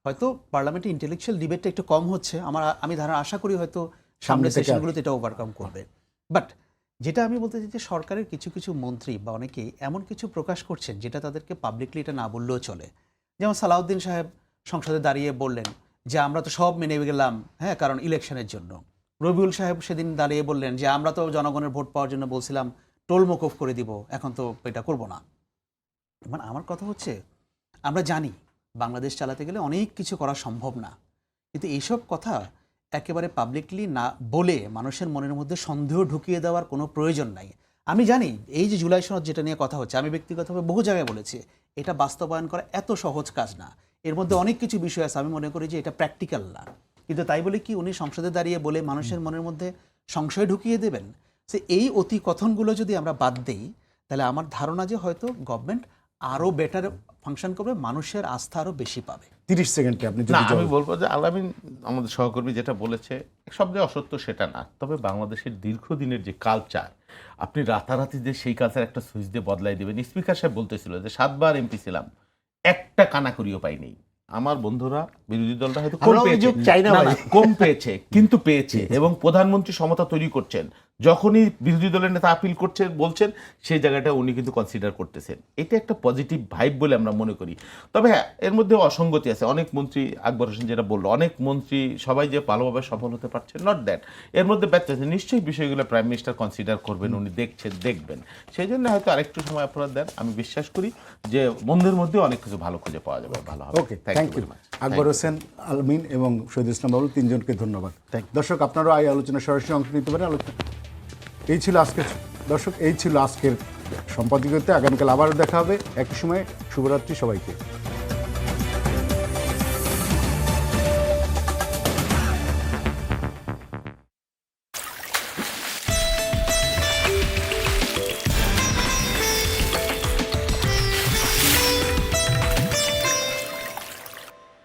হয়তো পার্লামেন্টে ইন্টেলেকচুয়াল ডিবেটটা একটু কম হচ্ছে, আমি আশা করি হয়তো সামনের থেকে সেশনগুলোতে এটা ওভারকাম করবে। বাট যেটা আমি বলতে চাই যে সরকারের কিছু কিছু মন্ত্রী বা অনেকেই এমন কিছু প্রকাশ করছেন যেটা তাদেরকে পাবলিকলি এটা না বললেও চলে। যেমন সালাউদ্দিন সাহেব সংসদে দাঁড়িয়ে বললেন যে আমরা তো সব মেনে গেলাম, হ্যাঁ, কারণ ইলেকশনের জন্য। রবিউল সাহেব সেদিন দাঁড়িয়ে বললেন যে আমরা তো জনগণের ভোট পাওয়ার জন্য বলছিলাম টোল মকুফ করে দিব, এখন তো এটা করব না। মানে আমার কথা হচ্ছে আমরা জানি বাংলাদেশ চালাতে গেলে অনেক কিছু করা সম্ভব না, কিন্তু এইসব কথা একেবারে পাবলিকলি না বলে মানুষের মনের মধ্যে সন্দেহ ঢুকিয়ে দেওয়ার কোনো প্রয়োজন নাই। আমি জানি এই যে জুলাই সনদ যেটা নিয়ে কথা হচ্ছে, আমি ব্যক্তিগতভাবে বহু জায়গায় বলেছি এটা বাস্তবায়ন করা এত সহজ কাজ না, এর মধ্যে অনেক কিছু বিষয় আছে, আমি মনে করি যে এটা প্র্যাকটিক্যাল না। কিন্তু তাই বলে কি উনি সংসদে দাঁড়িয়ে বলে মানুষের মনের মধ্যে সংশয় ঢুকিয়ে দেবেন? সে এই অতি কথনগুলো যদি আমরা বাদ দেই, তাহলে আমার ধারণা যে হয়তো গভর্নমেন্ট আরও বেটার ফাংশন করবে, মানুষের আস্থা আরও বেশি পাবে। 30 সেকেন্ডে আপনি না, যদি আমি বলবো যে আলামিন আমাদের সহকর্মী যেটা বলেছে সব যে অসত্য সেটা না, তবে বাংলাদেশের দীর্ঘদিনের যে কালচার, আপনি রাতারাতি যে সেই কালচার একটা সুইচ দিয়ে বদলাই দেবেন। স্পিকার সাহেব বলতেছিল যে 7 বার এমপি ছিলাম, একটা কানাকড়িও পাইনি। আমার বন্ধুরা বিরোধী দলটা হয়তো কম আমরা পেয়েছে, অভিযোগ চাই না না, ভাই। না, কম পেয়েছে কিন্তু পেয়েছে, এবং প্রধানমন্ত্রী সমতা তৈরি করছেন। যখনই বিরোধী দলের নেতা আপিল করছেন বলছেন, সেই জায়গাটা উনি কিন্তু কনসিডার করতেছেন। এটা একটা পজিটিভ ভাইব বলে আমরা মনে করি। তবে হ্যাঁ, এর মধ্যে অসঙ্গতি আছে। অনেক মন্ত্রী, আকবর হোসেন যেটা বললো, অনেক মন্ত্রী সবাই যে ভালোভাবে সফল হতে পারছে, নট দ্যাট, এর মধ্যে ব্যর্থ আছে। নিশ্চয়ই বিষয়গুলো প্রাইম মিনিস্টার কনসিডার করবেন, উনি দেখবেন, সেই জন্য হয়তো আরেকটু সময় আপনারা দেন। আমি বিশ্বাস করি যে মন্দের মধ্যে অনেক কিছু ভালো খুঁজে পাওয়া যাবে, ভালো হবে। ওকে, থ্যাংক ইউ আকবর হোসেন, আলমিন এবং শহীদুল ইসলাম বাবুল, তিনজনকে ধন্যবাদ। দর্শক, আপনারাও এই আলোচনা সরাসরি অংশ নিতে পারেন। আলোচনা এই ছিল আজকের দর্শক, এই ছিল আজকের সম্পাদকীয়তে। আগামীকাল আবারও দেখা হবে একই সময়ে। শুভরাত্রি সবাইকে।